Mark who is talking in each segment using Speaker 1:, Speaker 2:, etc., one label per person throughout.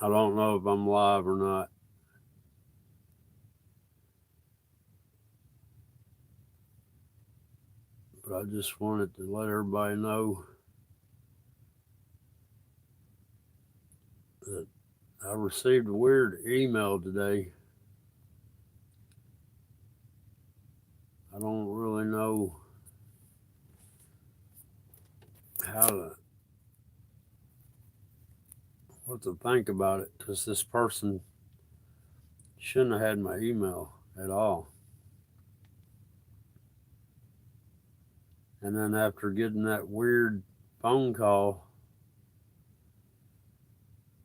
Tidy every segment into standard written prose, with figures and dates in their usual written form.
Speaker 1: I don't know if I'm live or not, but I just wanted to let everybody know that I received a weird email today. I don't really know how to what to think about it because this person shouldn't have had my email at all. And then after getting that weird phone call,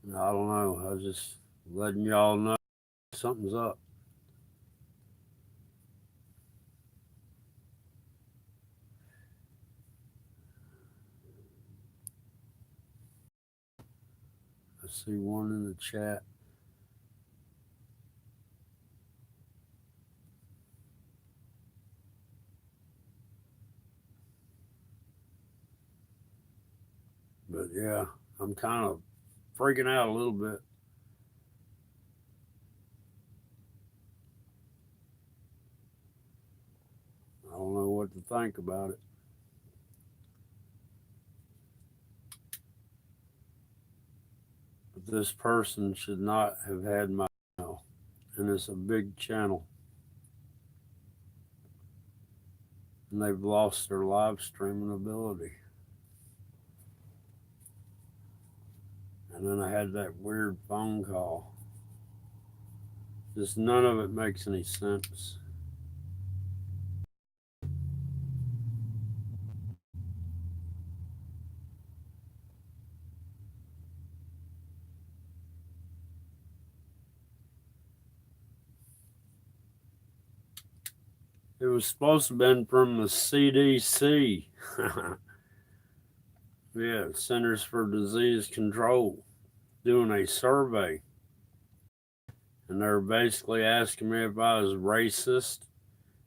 Speaker 1: I don't know. I was just letting y'all know something's up. I see one in the chat. But yeah, I'm kind of freaking out a little bit. I don't know what to think about it. But this person should not have had my email. And it's a big channel. And they've lost their live streaming ability. And then I had that weird phone call. Just none of it makes any sense. It was supposed to have been from the CDC. Yeah, Centers for Disease Control, doing a survey. And they're basically asking me if I was racist,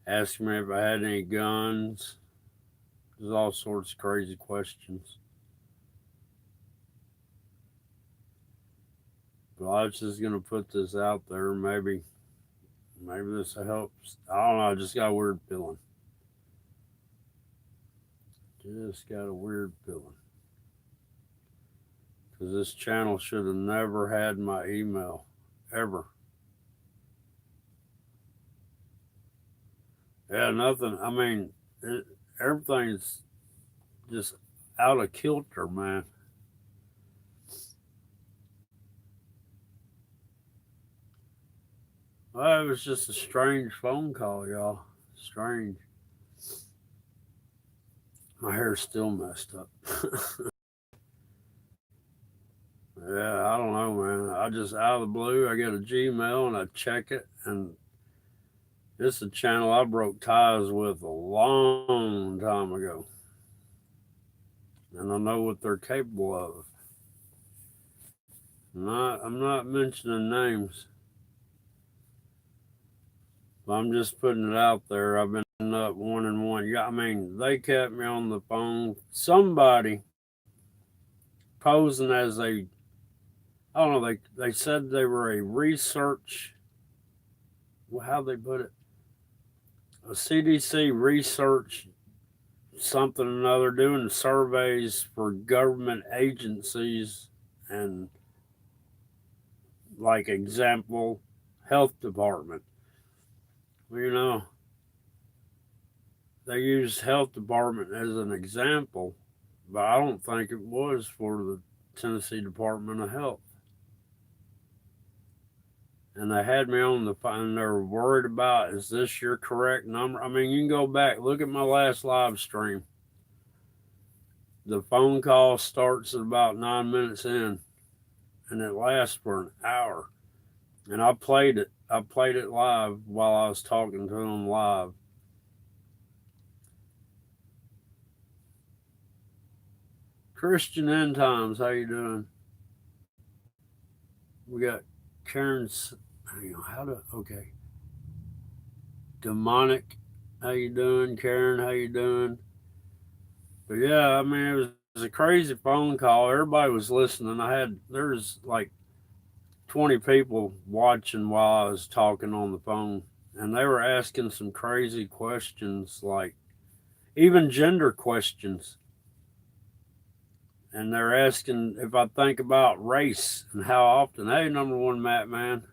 Speaker 1: asking me if I had any guns. There's all sorts of crazy questions. But I was just gonna put this out there. Maybe this helps. I don't know. I just got a weird feeling. Just got a weird feeling. Because this channel should have never had my email, ever. Yeah, nothing. I mean, everything's just out of kilter, man. Well, it was just a strange phone call, y'all. Strange. My hair's still messed up. Yeah, I don't know, man. I just out of the blue, I get a Gmail and I check it, and it's a channel I broke ties with a long time ago, and I know what they're capable of. I'm not mentioning names, but I'm just putting it out there. I've been up 1-1. Yeah, I mean, they kept me on the phone. Somebody posing as I don't know. They said they were a research. How they put it? A CDC research something or another, doing surveys for government agencies and, like, example, health department. Well, they use health department as an example, but I don't think it was for the Tennessee Department of Health. And they had me on the phone. They were worried about, is this your correct number? I mean, you can go back, look at my last live stream. The phone call starts at about 9 minutes in, and it lasts for an hour. And I played it. I played it live while I was talking to them live. Christian End Times, how you doing? We got Karen's. How to? Okay. Demonic, how you doing? Karen, how you doing? But yeah, I mean, it was a crazy phone call. Everybody was listening. There's like 20 people watching while I was talking on the phone, and they were asking some crazy questions, like even gender questions. And they're asking if I think about race and how often. Hey, number one, Matt, man.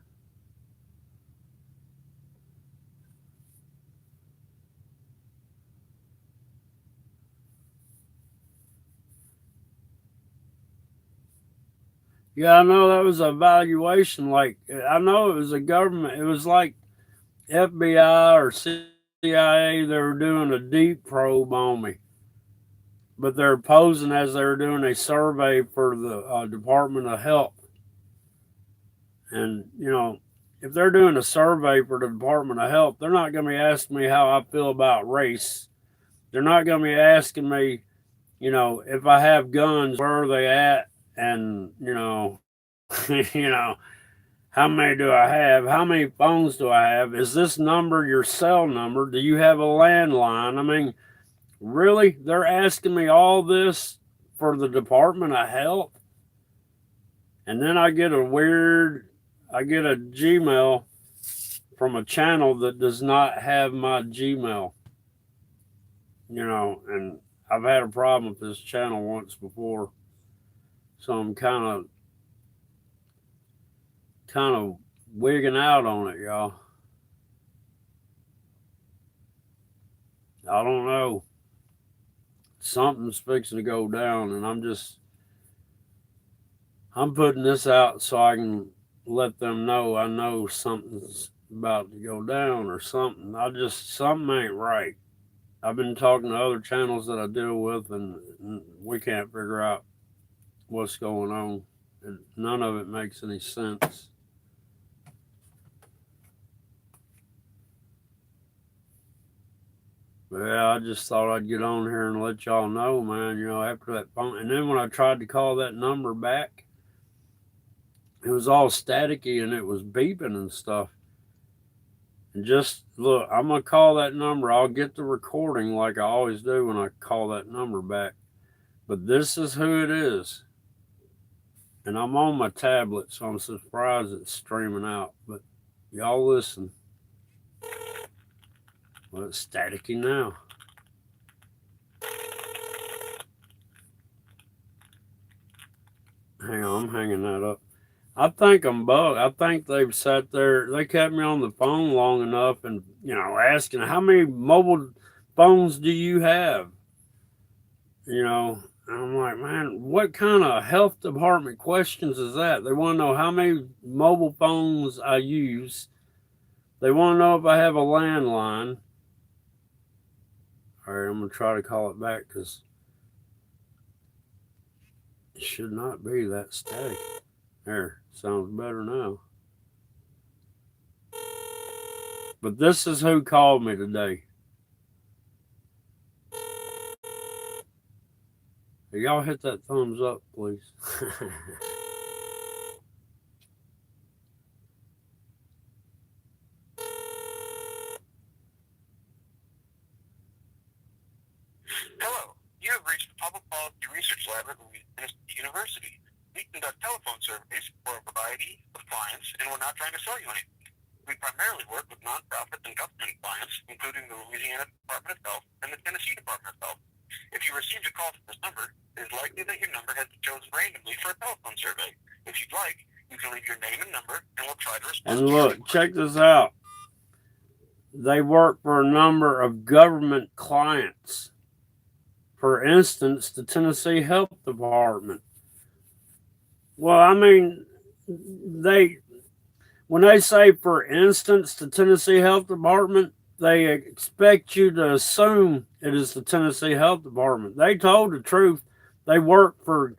Speaker 1: Yeah, I know that was a evaluation. Like, I know it was a government. It was like FBI or CIA. They were doing a deep probe on me, but they're posing as they were doing a survey for the Department of Health. And, you know, if they're doing a survey for the Department of Health, they're not going to be asking me how I feel about race. They're not going to be asking me, you know, if I have guns, where are they at? And, you know, you know, how many do I have? How many phones do I have? Is this number your cell number? Do you have a landline? I mean, really? They're asking me all this for the Department of Health? And then I get a Gmail from a channel that does not have my Gmail, you know, and I've had a problem with this channel once before. So I'm kind of wigging out on it, y'all. I don't know. Something's fixing to go down, and I'm putting this out so I can let them know I know something's about to go down or something. Something ain't right. I've been talking to other channels that I deal with, and we can't figure out what's going on. And none of it makes any sense. But yeah, I just thought I'd get on here and let y'all know, man, you know, after that phone. And then when I tried to call that number back, it was all staticky and it was beeping and stuff. And just look, I'm going to call that number. I'll get the recording like I always do when I call that number back. But this is who it is. And I'm on my tablet, so I'm surprised it's streaming out. But y'all listen. Well, it's staticky now. Hang on, I'm hanging that up. I think I'm bugged. I think they've sat there. They kept me on the phone long enough, and you know, asking how many mobile phones do you have? You know, and I'm like, man, what kind of health department questions is that? They want to know how many mobile phones I use. They want to know if I have a landline. All right, I'm gonna try to call it back because it should not be that static. There, sounds better now. But this is who called me today. Y'all hit that thumbs up, please.
Speaker 2: Hello, you have reached the Public Policy Research Lab at Louisiana State University. We conduct telephone surveys for a variety of clients, and we're not trying to sell you anything. We primarily work with nonprofits and government clients, including the Louisiana Department of Health and the Tennessee Department of Health. If you received a call from this number, it is likely that your number has been chosen randomly for a telephone survey. If you'd like, you can leave your name and number, and we'll try to respond.
Speaker 1: And look, check this out. They work for a number of government clients. For instance, the Tennessee Health Department. Well, I mean, when they say, for instance, the Tennessee Health Department, they expect you to assume it is the Tennessee Health Department. They told the truth. They work for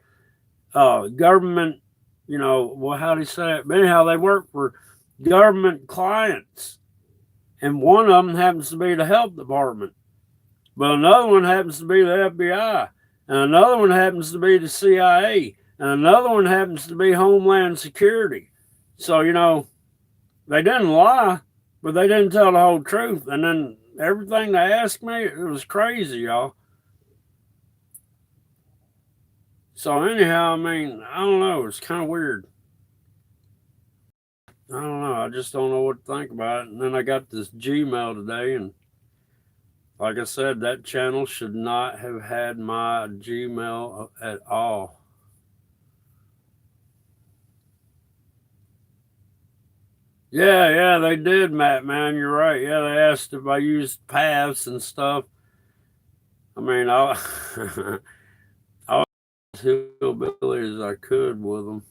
Speaker 1: government, you know, well, how do you say it? But anyhow, they work for government clients. And one of them happens to be the health department. But another one happens to be the FBI. And another one happens to be the CIA. And another one happens to be Homeland Security. So, you know, they didn't lie, but they didn't tell the whole truth. And then everything they asked me, it was crazy, y'all. So anyhow, I mean, I don't know. It's kind of weird. I don't know. I just don't know what to think about it. And then I got this Gmail today, and like I said, that channel should not have had my Gmail at all. Yeah, they did, Matt, man. You're right. Yeah, they asked if I used paths and stuff. I mean, I was as hillbilly as I could with them.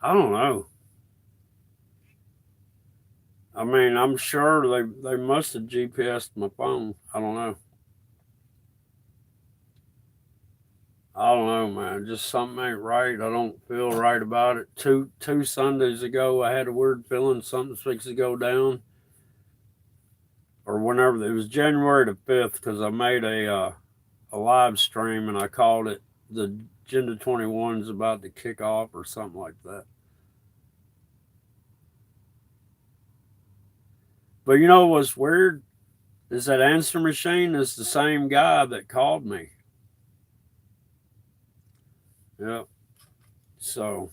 Speaker 1: I don't know. I mean, I'm sure they must have GPSed my phone. I don't know. I don't know, man. Just something ain't right. I don't feel right about it. Two Sundays ago, I had a weird feeling something's fixing to go down, or whenever it was January the 5th, because I made a live stream and I called it the Agenda 21's about to kick off or something like that. But you know what's weird is that answer machine is the same guy that called me. Yep. So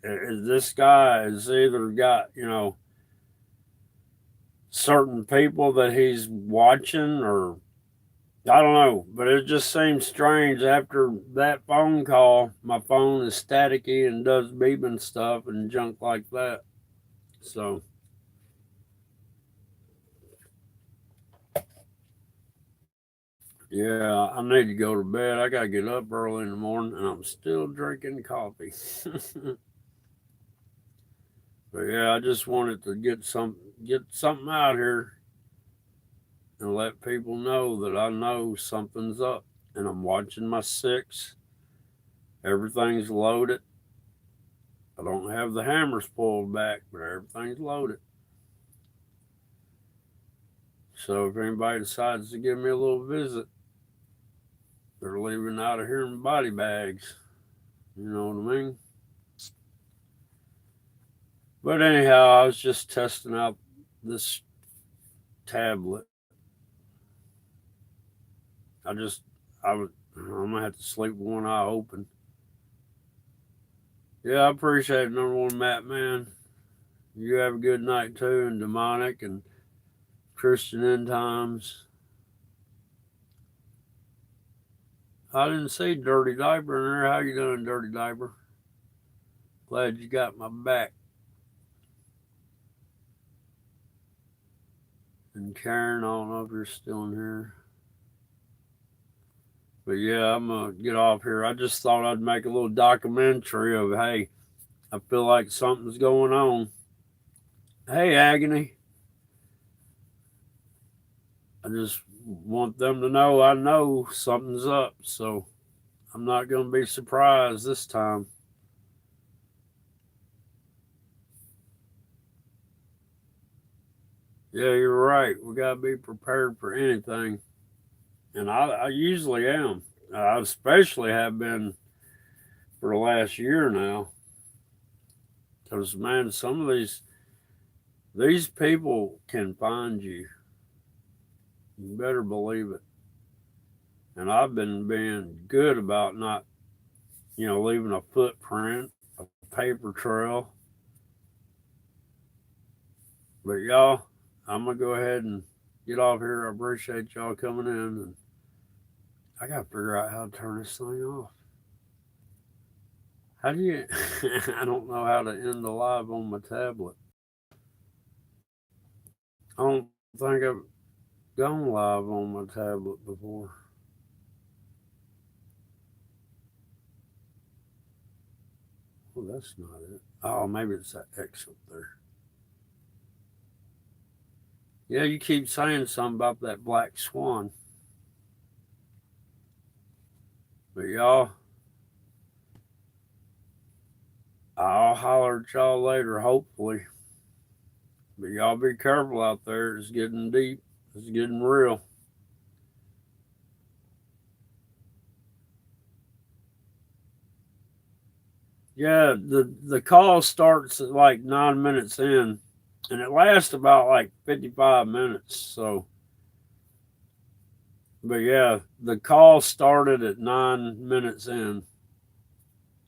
Speaker 1: this guy has either got, certain people that he's watching, or I don't know, but it just seems strange. After that phone call, my phone is staticky and does beeping stuff and junk like that. So, yeah, I need to go to bed. I got to get up early in the morning, and I'm still drinking coffee. But yeah, I just wanted to get something out here and let people know that I know something's up, and I'm watching my 6. Everything's loaded. I don't have the hammers pulled back, but everything's loaded. So if anybody decides to give me a little visit, they're leaving out of here in body bags. You know what I mean? But anyhow, I was just testing out this tablet. I'm gonna have to sleep with one eye open. Yeah, I appreciate it, number one, Matt, man. You have a good night too, and Demonic and Christian End Times. I didn't see Dirty Diaper in there. How you doing, Dirty Diaper? Glad you got my back. And Karen, I don't know if you're still in here. But yeah, I'm going to get off here. I just thought I'd make a little documentary of, hey, I feel like something's going on. Hey, Agony. I just want them to know I know something's up. So I'm not going to be surprised this time. Yeah, you're right. We got to be prepared for anything. And I usually am. I especially have been for the last year now. Because, man, some of these people can find you. You better believe it. And I've been being good about not, leaving a footprint, a paper trail. But y'all, I'm going to go ahead and get off here. I appreciate y'all coming in. And I got to figure out how to turn this thing off. How do you, I don't know how to end the live on my tablet. I don't think I've gone live on my tablet before. Oh, that's not it. Oh, maybe it's that X up there. Yeah, you keep saying something about that black swan. But y'all, I'll holler at y'all later, hopefully. But y'all be careful out there. It's getting deep. It's getting real. Yeah, the call starts at like 9 minutes in, and it lasts about like 55 minutes. So, but yeah, the call started at 9 minutes in.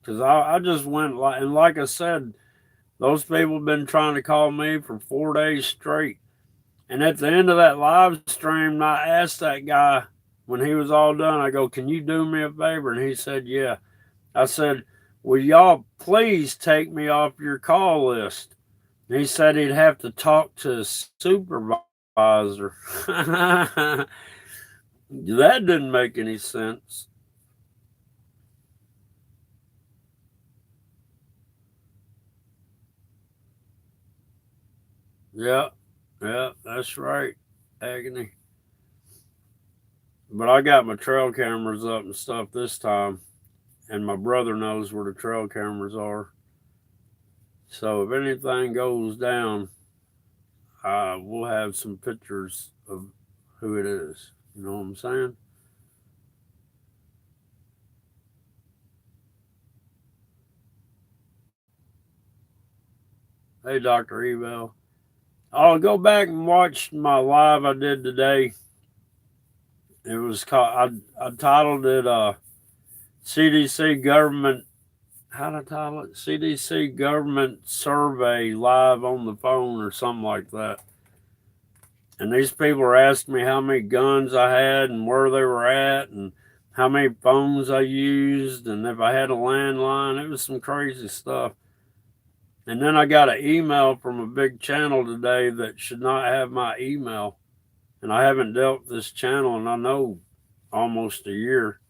Speaker 1: Because I just went, and like I said, those people have been trying to call me for 4 days straight. And at the end of that live stream, I asked that guy when he was all done, I go, "Can you do me a favor?" And he said, "Yeah." I said, "Will y'all please take me off your call list?" And he said he'd have to talk to his supervisor. That didn't make any sense. Yeah, yeah, that's right, Agony. But I got my trail cameras up and stuff this time, and my brother knows where the trail cameras are. So if anything goes down, we'll have some pictures of who it is. You know what I'm saying? Hey, Dr. Eval. I'll go back and watch my live I did today. It was called, I titled it CDC Government, how did I title it? CDC Government Survey Live on the Phone or something like that. And these people were asking me how many guns I had and where they were at and how many phones I used and if I had a landline. It was some crazy stuff. And then I got an email from a big channel today that should not have my email. And I haven't dealt with this channel in I know almost a year.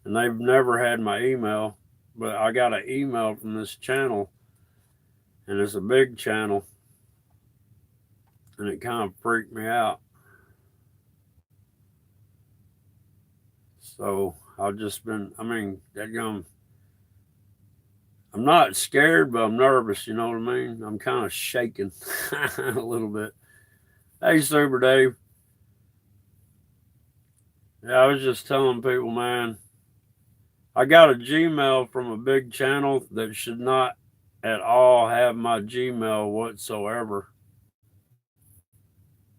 Speaker 1: And they've never had my email. But I got an email from this channel. And it's a big channel. And it kind of freaked me out. So I've just been, I'm not scared, but I'm nervous, you know what I mean? I'm kind of shaking a little bit. Hey, Super Dave. Yeah, I was just telling people, man, I got a Gmail from a big channel that should not at all have my Gmail whatsoever.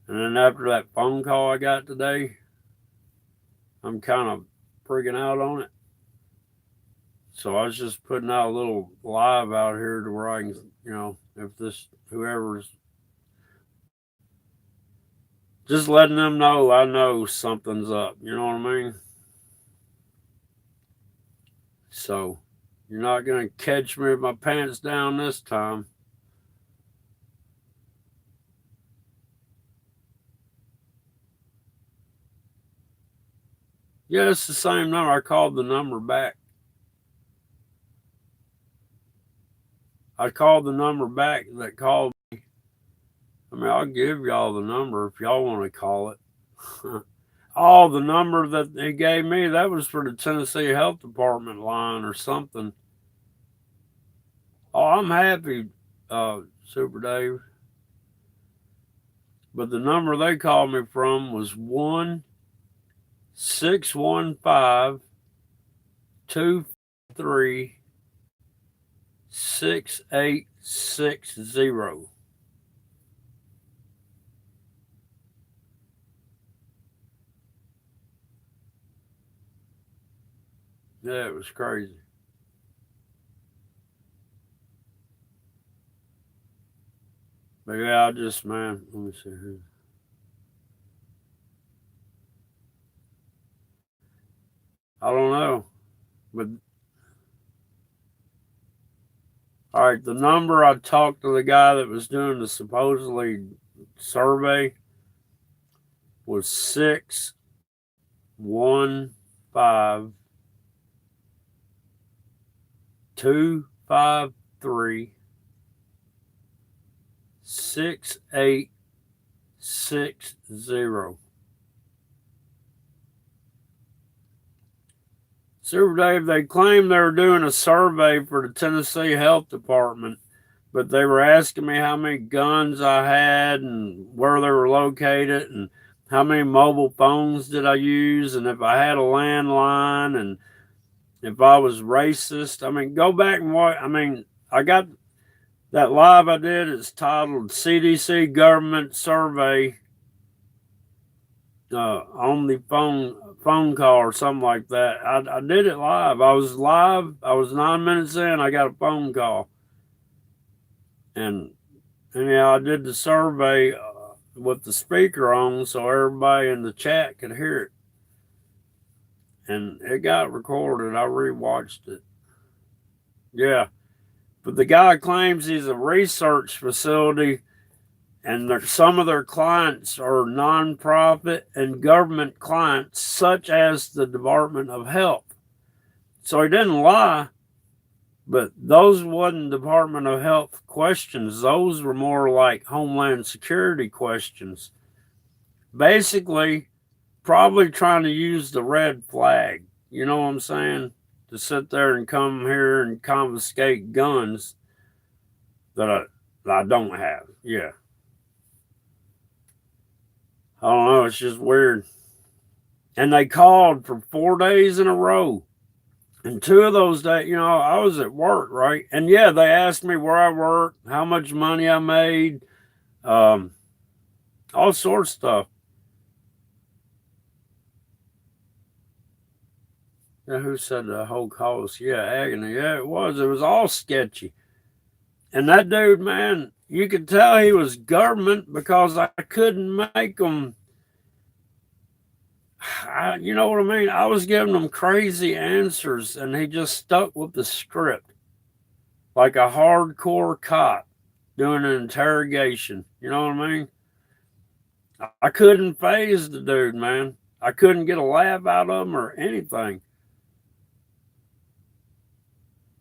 Speaker 1: And then after that phone call I got today, I'm kind of freaking out on it. So I was just putting out a little live out here to where I can, you know, if this, whoever's, just letting them know I know something's up. You know what I mean? So you're not going to catch me with my pants down this time. Yeah, it's the same number. I called the number back. I called the number back that called me. I mean, I'll give y'all the number if y'all want to call it. Oh, the number that they gave me, that was for the Tennessee Health Department line or something. Oh, I'm happy, Super Dave. But the number they called me from was 1-615-23-6860. Yeah, it was crazy. But yeah, I just, man, let me see here. I don't know. But all right, the number I talked to the guy that was doing the supposedly survey was 615-253-6860. Super Dave, they claimed they were doing a survey for the Tennessee Health Department, but they were asking me how many guns I had and where they were located and how many mobile phones did I use and if I had a landline and if I was racist. I mean, go back and watch. I mean, I got that live I did. It's titled CDC Government Survey on the phone call or something like that. I did it live. I was live. I was 9 minutes in. I got a phone call, and anyhow, I did the survey with the speaker on, so everybody in the chat could hear it, and it got recorded. I rewatched it. Yeah, but the guy claims he's a research facility, and some of their clients are nonprofit and government clients, such as the Department of Health. So he didn't lie, but those wasn't Department of Health questions. Those were more like Homeland Security questions. Basically, probably trying to use the red flag. You know what I'm saying? To sit there and come here and confiscate guns that I don't have. Yeah. I don't know. It's just weird. And they called for 4 days in a row. And 2 of those days, I was at work, right? And yeah, they asked me where I worked, how much money I made, all sorts of stuff. Yeah, who said the whole call was, agony? Yeah, it was. It was all sketchy. And that dude, man, you could tell he was government because I couldn't make him. You know what I mean? I was giving him crazy answers, and he just stuck with the script like a hardcore cop doing an interrogation. You know what I mean? I couldn't phase the dude, man. I couldn't get a laugh out of him or anything.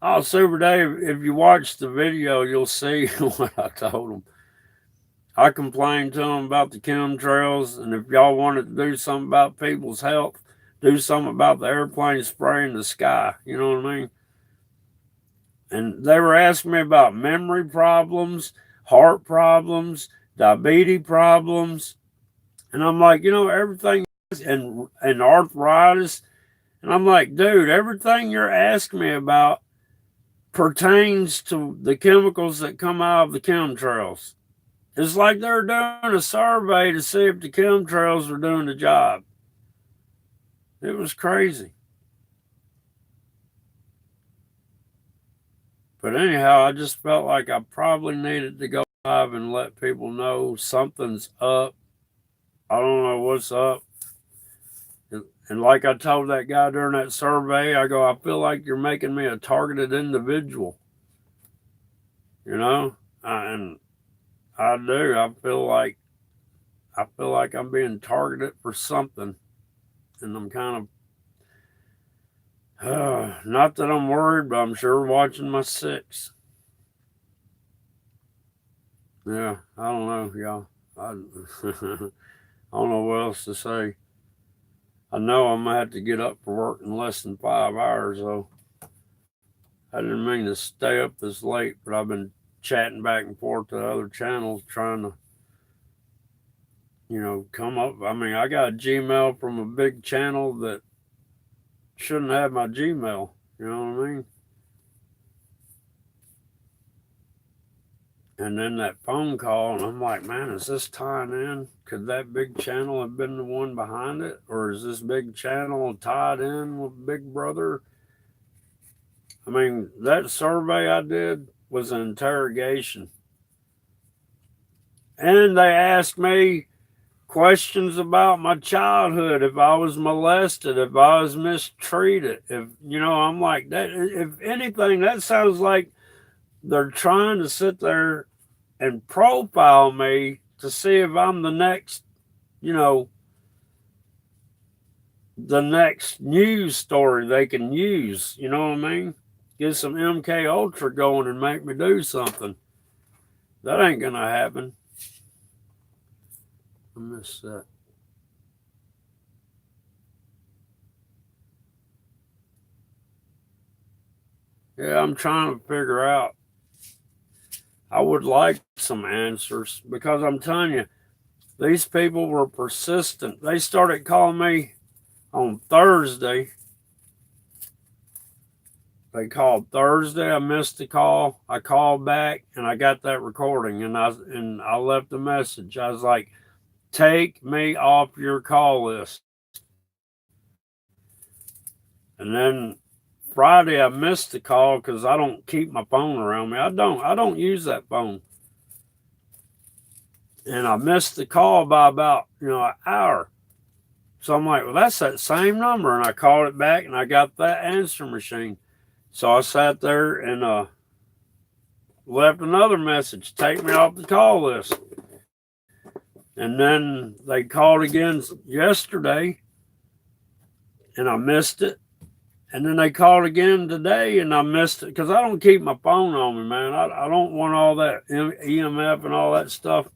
Speaker 1: Oh, Super Dave, if you watch the video, you'll see what I told him. I complained to him about the chemtrails, and if y'all wanted to do something about people's health, do something about the airplane spraying the sky. You know what I mean? And they were asking me about memory problems, heart problems, diabetes problems. And I'm like, everything and arthritis. And I'm like, dude, everything you're asking me about pertains to the chemicals that come out of the chemtrails. It's like they're doing a survey to see if the chemtrails were doing the job. It was crazy. But anyhow, I just felt like I probably needed to go live and let people know something's up. I don't know what's up. And like I told that guy during that survey, I go, I feel like you're making me a targeted individual. And I do. I feel like I'm being targeted for something. And I'm kind of, not that I'm worried, but I'm sure watching my six. Yeah, I don't know, y'all. I don't know what else to say. I know I'm going to have to get up for work in less than 5 hours, though. I didn't mean to stay up this late, but I've been chatting back and forth to other channels trying to, come up. I mean, I got a Gmail from a big channel that shouldn't have my Gmail. You know what I mean? And then that phone call, and I'm like, man, is this tying in? Could that big channel have been the one behind it? Or is this big channel tied in with Big Brother? I mean, that survey I did was an interrogation. And they asked me questions about my childhood, if I was molested, if I was mistreated. I'm like, that. If anything, that sounds like they're trying to sit there and profile me to see if I'm the next, the next news story they can use. You know what I mean? Get some MK Ultra going and make me do something. That ain't gonna happen. I missed that. Yeah, I'm trying to figure out. I would like some answers because I'm telling you, these people were persistent. They started calling me on Thursday. They called Thursday. I missed the call. I called back and I got that recording and I left a message. I was like, take me off your call list. And then Friday I missed the call because I don't keep my phone around me. I don't use that phone. And I missed the call by about, an hour. So I'm like, well, that's that same number. And I called it back and I got that answer machine. So I sat there and left another message, take me off the call list. And then they called again yesterday and I missed it. And then they called again today and I missed it because I don't keep my phone on me, man. I don't want all that EMF and all that stuff.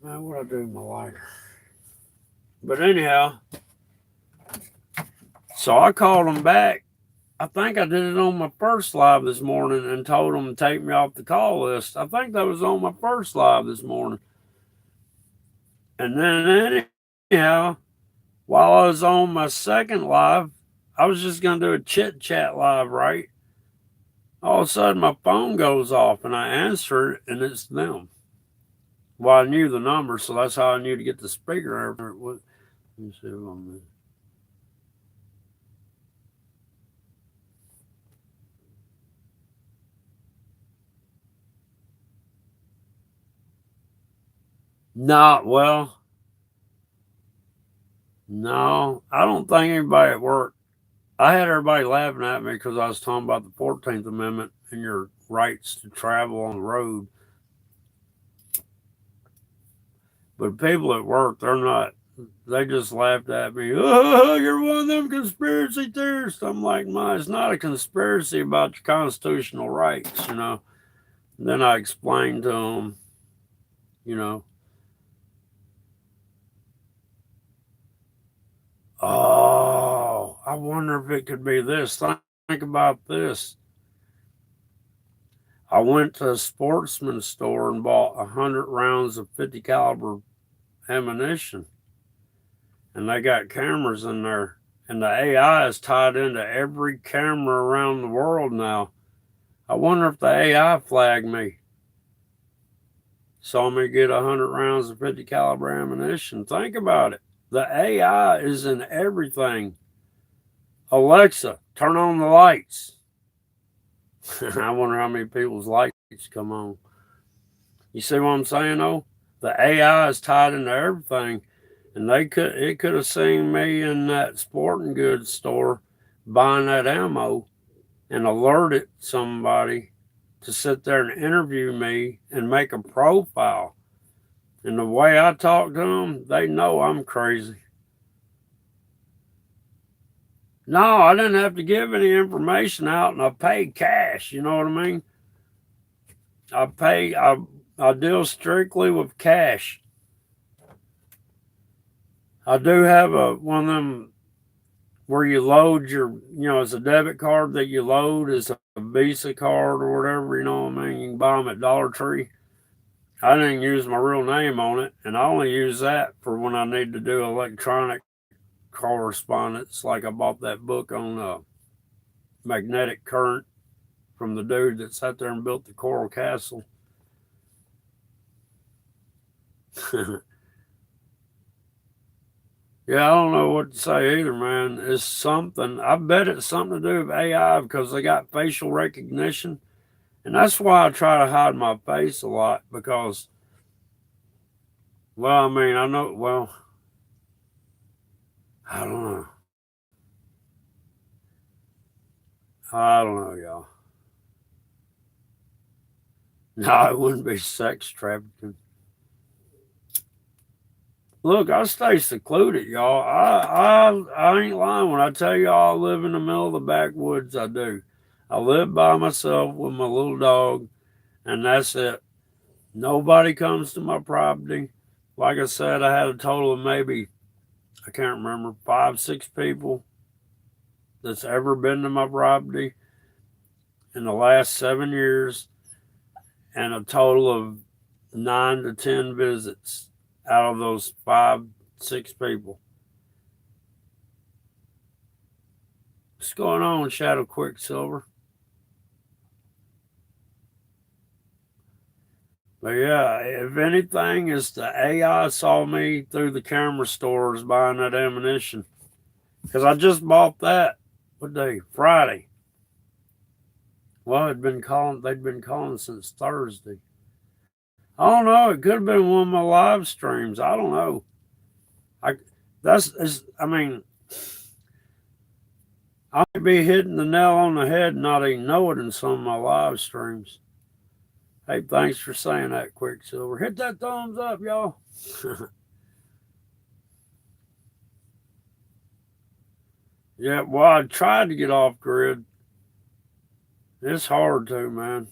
Speaker 1: Man, what do I do with my lighter? But anyhow, so I called them back. I think I did it on my first live this morning and told them to take me off the call list. I think that was on my first live this morning. And then anyhow, while I was on my second live, I was just going to do a chit chat live, right? All of a sudden, my phone goes off and I answer it and it's them. Well, I knew the number, so that's how I knew to get the speaker. Let me see what I'm doing. No, I don't think anybody at work. I had everybody laughing at me because I was talking about the 14th Amendment and your rights to travel on the road. But people at work, they're not. They just laughed at me. Oh, you're one of them conspiracy theorists. I'm like, it's not a conspiracy about your constitutional rights, And then I explained to them, Oh, I wonder if it could be this. Think about this. I went to a sportsman's store and bought 100 rounds of 50 caliber ammunition. And they got cameras in there. And the AI is tied into every camera around the world now. I wonder if the AI flagged me. Saw me get 100 rounds of 50 caliber ammunition. Think about it. The AI is in everything. Alexa, turn on the lights. I wonder how many people's lights come on. You see what I'm saying, though? The AI is tied into everything. And it could have seen me in that sporting goods store buying that ammo and alerted somebody to sit there and interview me and make a profile. And the way I talk to them, they know I'm crazy. No, I didn't have to give any information out, and I paid cash. You know what I mean? I deal strictly with cash. I do have one of them where you load your, it's a debit card that you load as a Visa card or whatever. You know what I mean? You can buy them at Dollar Tree. I didn't use my real name on it, and I only use that for when I need to do electronic correspondence. Like I bought that book on magnetic current from the dude that sat there and built the Coral Castle. Yeah, I don't know what to say either, man. It's something. I bet it's something to do with AI because they got facial recognition. And that's why I try to hide my face a lot because, I don't know, I don't know, y'all. No, it wouldn't be sex trafficking. Look, I stay secluded, y'all. I ain't lying when I tell y'all I live in the middle of the backwoods. I do. I live by myself with my little dog, and that's it. Nobody comes to my property. Like I said, I had a total of maybe, I can't remember, 5, 6 people that's ever been to my property in the last 7 years, and a total of 9 to 10 visits out of those 5, 6 people. What's going on, Shadow Quicksilver? But yeah, if anything, it's the AI saw me through the camera stores buying that ammunition. Because I just bought that, what day? Friday. Well, they'd been calling since Thursday. I don't know. It could have been one of my live streams. I don't know. I I mean, I might be hitting the nail on the head and not even know it in some of my live streams. Hey, thanks for saying that, Quicksilver. Hit that thumbs up, y'all. Yeah, well, I tried to get off grid. It's hard to, man.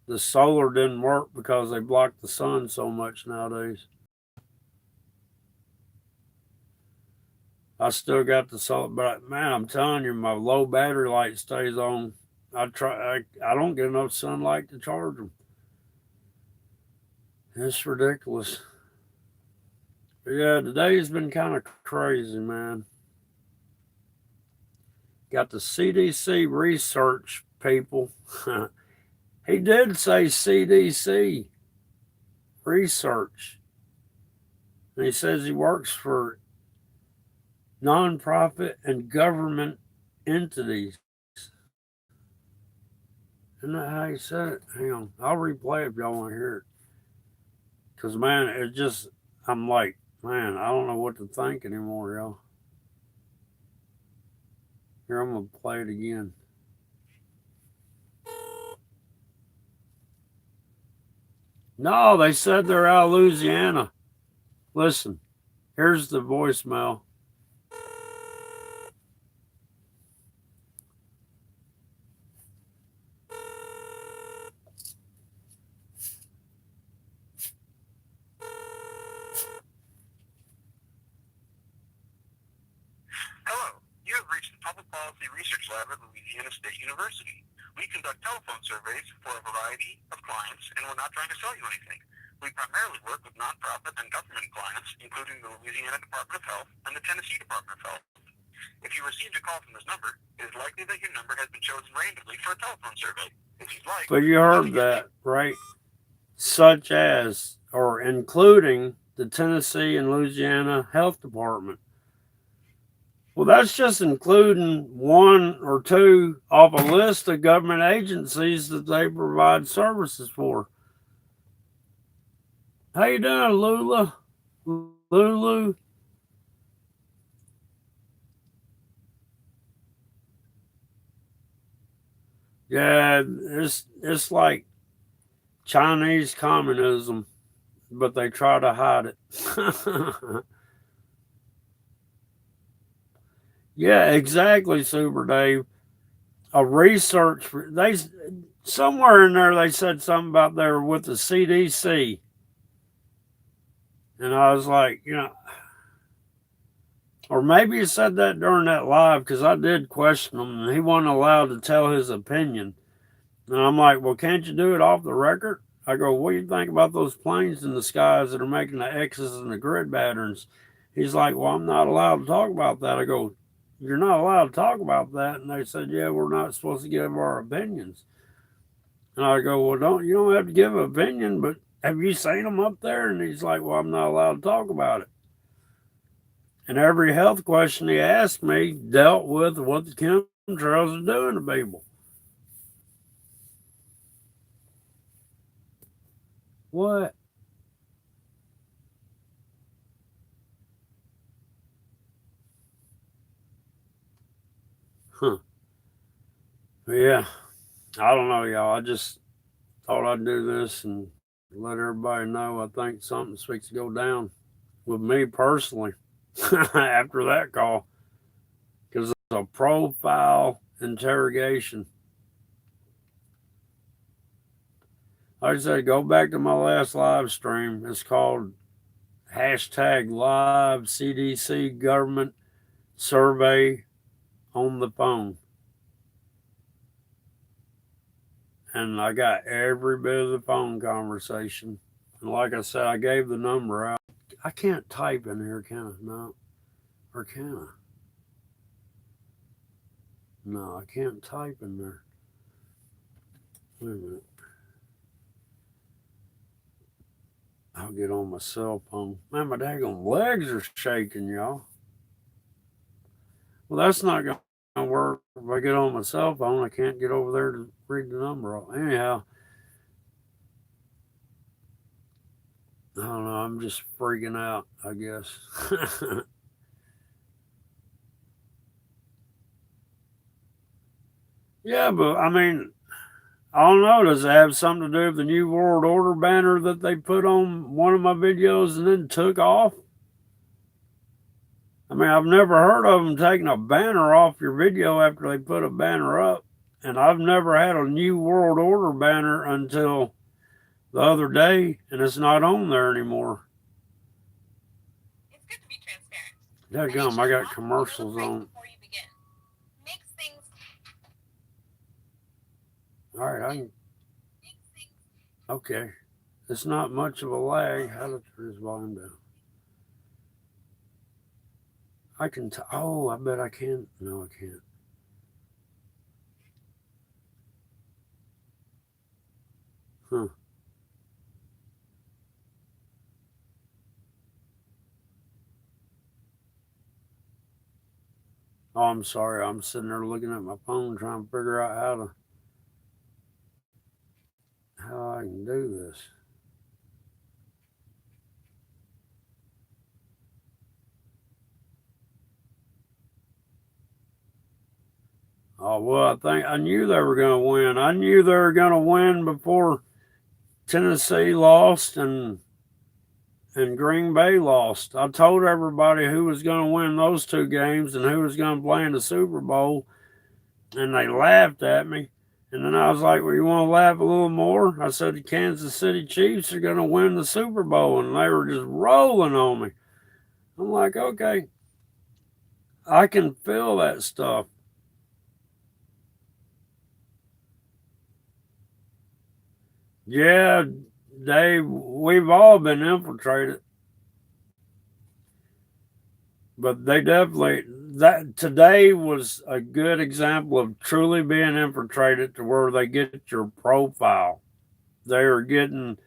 Speaker 1: The solar didn't work because they blocked the sun so much nowadays. I still got the solar, but man, I'm telling you, my low battery light stays on. I don't get enough sunlight to charge them. It's ridiculous. But yeah, today's been kind of crazy, man. Got the CDC research people. He did say CDC research. And he says he works for nonprofit and government entities. Isn't that how he said it? Hang on. I'll replay it if y'all want to hear it. Because, man, I'm like, man, I don't know what to think anymore, y'all. Here, I'm going to play it again. No, they said they're out of Louisiana. Listen, here's the voicemail.
Speaker 2: Hello, you have reached the Public Policy Research Lab at Louisiana State University. We conduct telephone surveys for a variety of clients, and we're not trying to sell you anything. We primarily work with nonprofit and government clients, including the Louisiana Department of Health and the Tennessee Department of Health. If you received a call from this number, it is likely that your number has been chosen randomly for a telephone survey. If you'd like...
Speaker 1: But you heard that, right? Such as, or including, the Tennessee and Louisiana Health Department. Well, that's just including one or two off a list of government agencies that they provide services for. How you doing, Lula? Lulu? Yeah, it's like Chinese communism, but they try to hide it. Yeah, exactly, Super Dave. A research somewhere in there they said something about they were with the CDC, and I was like, or maybe he said that during that live because I did question him, and he wasn't allowed to tell his opinion. And I'm like, well, can't you do it off the record? I go, what do you think about those planes in the skies that are making the X's and the grid patterns? He's like, well, I'm not allowed to talk about that. I go, you're not allowed to talk about that. And they said, yeah, we're not supposed to give our opinions. And I go, well, you don't have to give an opinion, but have you seen them up there? And he's like, well, I'm not allowed to talk about it. And every health question he asked me dealt with what the chemtrails are doing to people. What? Huh. Yeah. I don't know, y'all. I just thought I'd do this and let everybody know I think something's fixed to go down with me personally after that call. Because it's a profile interrogation. Like I said, go back to my last live stream. It's called #live CDC government survey on the phone. And I got every bit of the phone conversation. And like I said, I gave the number out. I can't type in here, can I? No. Or can I? No, I can't type in there. Wait a minute. I'll get on my cell phone. Man, my daggone legs are shaking, y'all. Well, that's not going to work. If I get on my cell phone, I can't get over there to read the number off. Anyhow, I don't know. I'm just freaking out, I guess. Yeah, but I mean, I don't know. Does it have something to do with the New World Order banner that they put on one of my videos and then took off? I mean, I've never heard of them taking a banner off your video after they put a banner up. And I've never had a New World Order banner until the other day, and it's not on there anymore.
Speaker 3: It's good to be transparent.
Speaker 1: Dadgum, I got commercials on.
Speaker 3: Before you begin. Makes things.
Speaker 1: All right, I can.
Speaker 3: Makes things.
Speaker 1: Okay. It's not much of a lag. How to turn this volume down? I can. Oh, I bet I can. No, I can't. Huh. Oh, I'm sorry. I'm sitting there looking at my phone trying to figure out how I can do this. Oh, well, I think I knew they were going to win. I knew they were going to win before Tennessee lost and Green Bay lost. I told everybody who was going to win those two games and who was going to play in the Super Bowl, and they laughed at me. And then I was like, well, you want to laugh a little more? I said the Kansas City Chiefs are going to win the Super Bowl, and they were just rolling on me. I'm like, okay, I can feel that stuff. Yeah, Dave, we've all been infiltrated. But they definitely, that today was a good example of truly being infiltrated to where they get your profile. They were getting,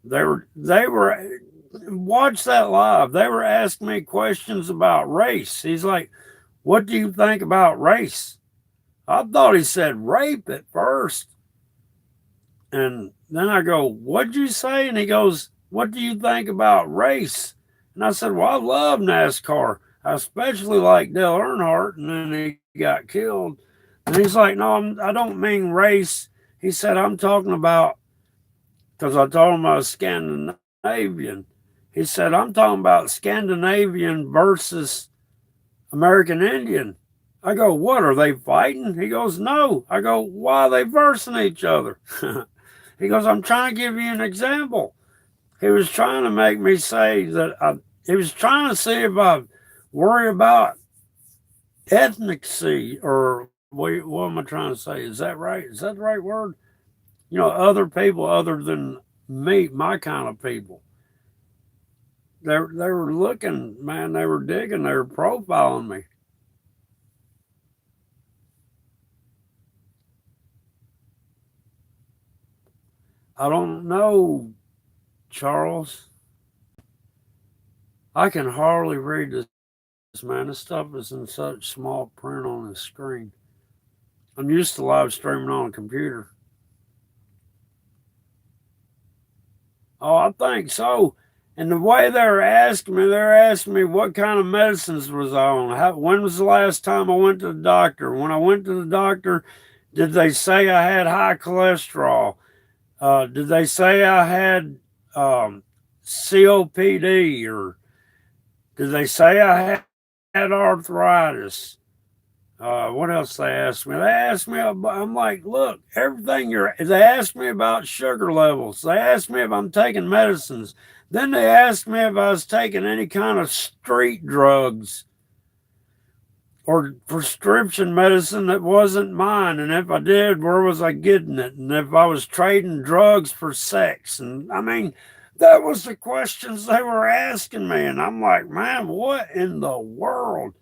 Speaker 1: they were, watch that live. They were asking me questions about race. He's like, what do you think about race? I thought he said rape at first. And then I go, what'd you say? And he goes, what do you think about race? And I said, well, I love NASCAR. I especially like Dale Earnhardt. And then he got killed. And he's like, no, I don't mean race. He said, I'm talking about, because I told him I was Scandinavian. He said, I'm talking about Scandinavian versus American Indian. I go, what, are they fighting? He goes, no. I go, why are they versing each other? He goes, I'm trying to give you an example. He was trying to make me say that he was trying to see if I worry about ethnicity or what am I trying to say? Is that right? Is that the right word? You know, other people other than me, my kind of people. They were looking, man, they were digging, they were profiling me. I don't know, Charles. I can hardly read this, man. This stuff is in such small print on the screen. I'm used to live streaming on a computer. Oh, I think so. And the way they're asking me what kind of medicines was I on. When was the last time I went to the doctor? When I went to the doctor, did they say I had high cholesterol? Did they say I had COPD, or did they say I had arthritis? What else they asked me? They asked me, I'm like, look, everything they asked me about sugar levels. They asked me if I'm taking medicines. Then they asked me if I was taking any kind of street drugs or prescription medicine that wasn't mine. And if I did, where was I getting it? And if I was trading drugs for sex. And I mean, that was the questions they were asking me. And I'm like, man, what in the world?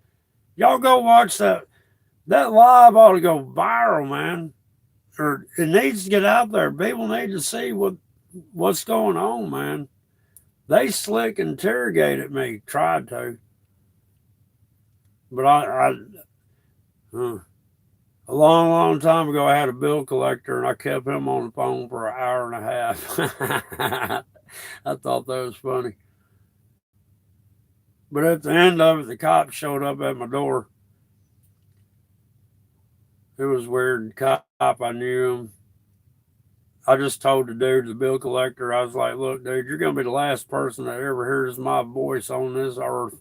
Speaker 1: Y'all go watch that. That live ought to go viral, man. Or it needs to get out there. People need to see what's going on, man. They slick interrogated me, tried to. But a long, long time ago, I had a bill collector, and I kept him on the phone for an hour and a half. I thought that was funny. But at the end of it, the cops showed up at my door. It was weird. Cop, I knew him. I just told the dude, the bill collector, I was like, look, dude, you're going to be the last person that ever hears my voice on this earth.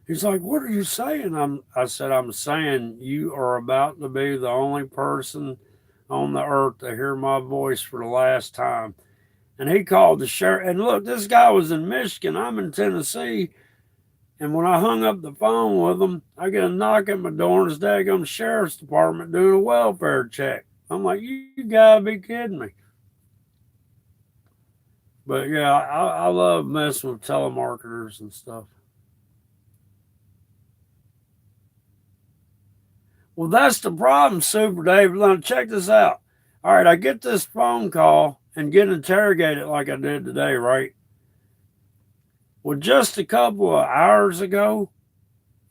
Speaker 1: He's like, what are you saying? I said, I'm saying you are about to be the only person on the earth to hear my voice for the last time. And he called the sheriff. And look, this guy was in Michigan. I'm in Tennessee. And when I hung up the phone with him, I get a knock at my door, and it's daggum sheriff's department doing a welfare check. I'm like, you gotta be kidding me. But yeah, I love messing with telemarketers and stuff. Well, that's the problem, Super Dave. Now, check this out. All right, I get this phone call and get interrogated like I did today, right? Well, just a couple of hours ago,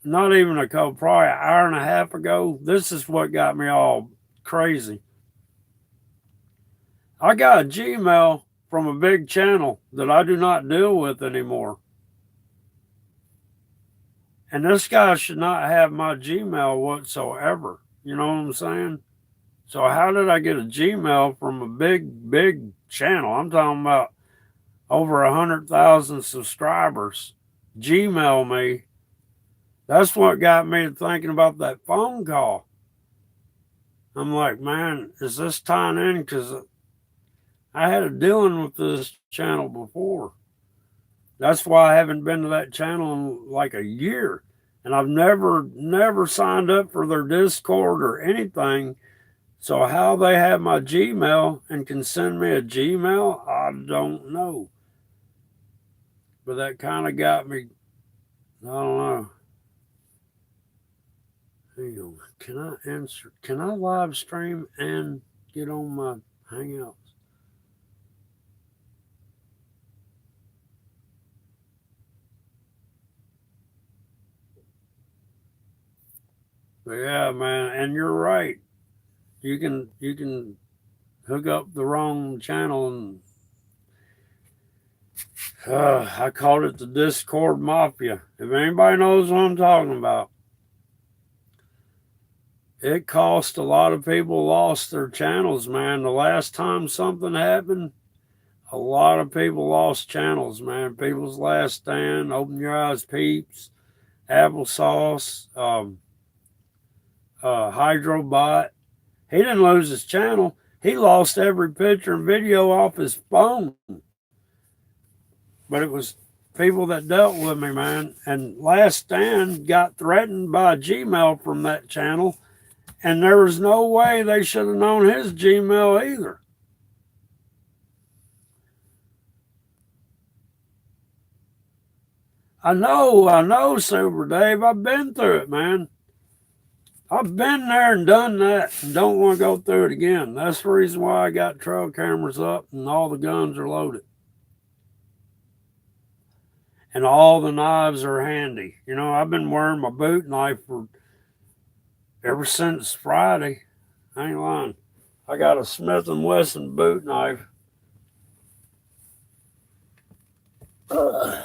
Speaker 1: not even a couple, probably an hour and a half ago, this is what got me all crazy. I got a Gmail from a big channel that I do not deal with anymore. And this guy should not have my Gmail whatsoever. You know what I'm saying? So how did I get a Gmail from a big channel? I'm talking about over 100,000 subscribers. Gmail me. That's what got me thinking about that phone call. I'm like, man, is this tying in? Because I had a dealing with this channel before. That's why I haven't been to that channel in like a year. And I've never signed up for their Discord or anything. So how they have my Gmail and can send me a Gmail, I don't know. But that kind of got me, I don't know. Hang on. Can I live stream and get on my Hangouts? But yeah, man, and you're right. You can hook up the wrong channel, and I called it the Discord Mafia. If anybody knows what I'm talking about, it cost a lot of people lost their channels, man. The last time something happened, a lot of people lost channels, man. People's Last Stand, Open Your Eyes Peeps, Applesauce, Hydrobot. He didn't lose his channel. He lost every picture and video off his phone. But it was people that dealt with me, man. And Last Stand got threatened by Gmail from that channel. And there was no way they should have known his Gmail either. I know, Super Dave. I've been through it, man. I've been there and done that and don't want to go through it again. That's the reason why I got trail cameras up and all the guns are loaded. And all the knives are handy. You know, I've been wearing my boot knife ever since Friday. I ain't lying. I got a Smith & Wesson boot knife. I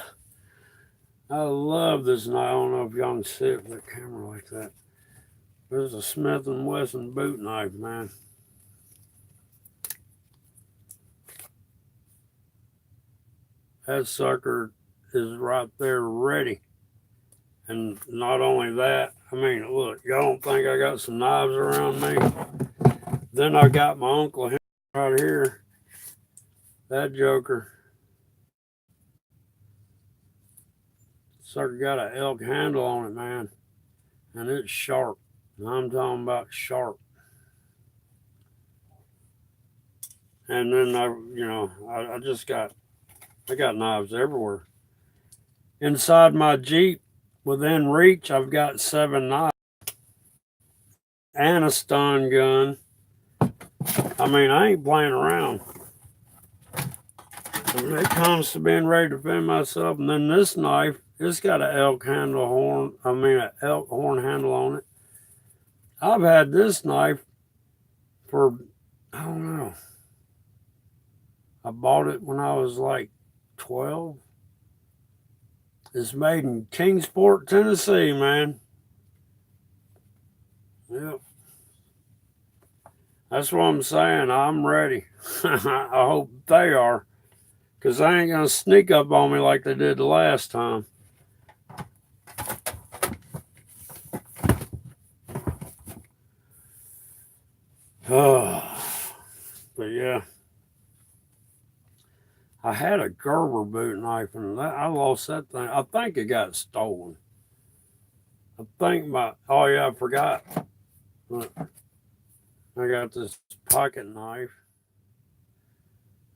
Speaker 1: love this knife. I don't know if y'all can see it with a camera like that. There's a Smith & Wesson boot knife, man. That sucker is right there ready. And not only that, I mean, look, y'all don't think I got some knives around me? Then I got my Uncle Henry right here. That joker. Sucker got an elk handle on it, man. And it's sharp. I'm talking about sharp. And then I got knives everywhere. Inside my Jeep, within reach, I've got 7 knives and a stun gun. I mean, I ain't playing around. When it comes to being ready to defend myself, and then this knife, it's got an elk horn handle on it. I've had this knife for, I don't know. I bought it when I was like 12. It's made in Kingsport, Tennessee, man. Yep. That's what I'm saying. I'm ready. I hope they are. Because they ain't going to sneak up on me like they did the last time. But yeah. I had a Gerber boot knife and I lost that thing. I think it got stolen. I think oh yeah, I forgot. Look, I got this pocket knife.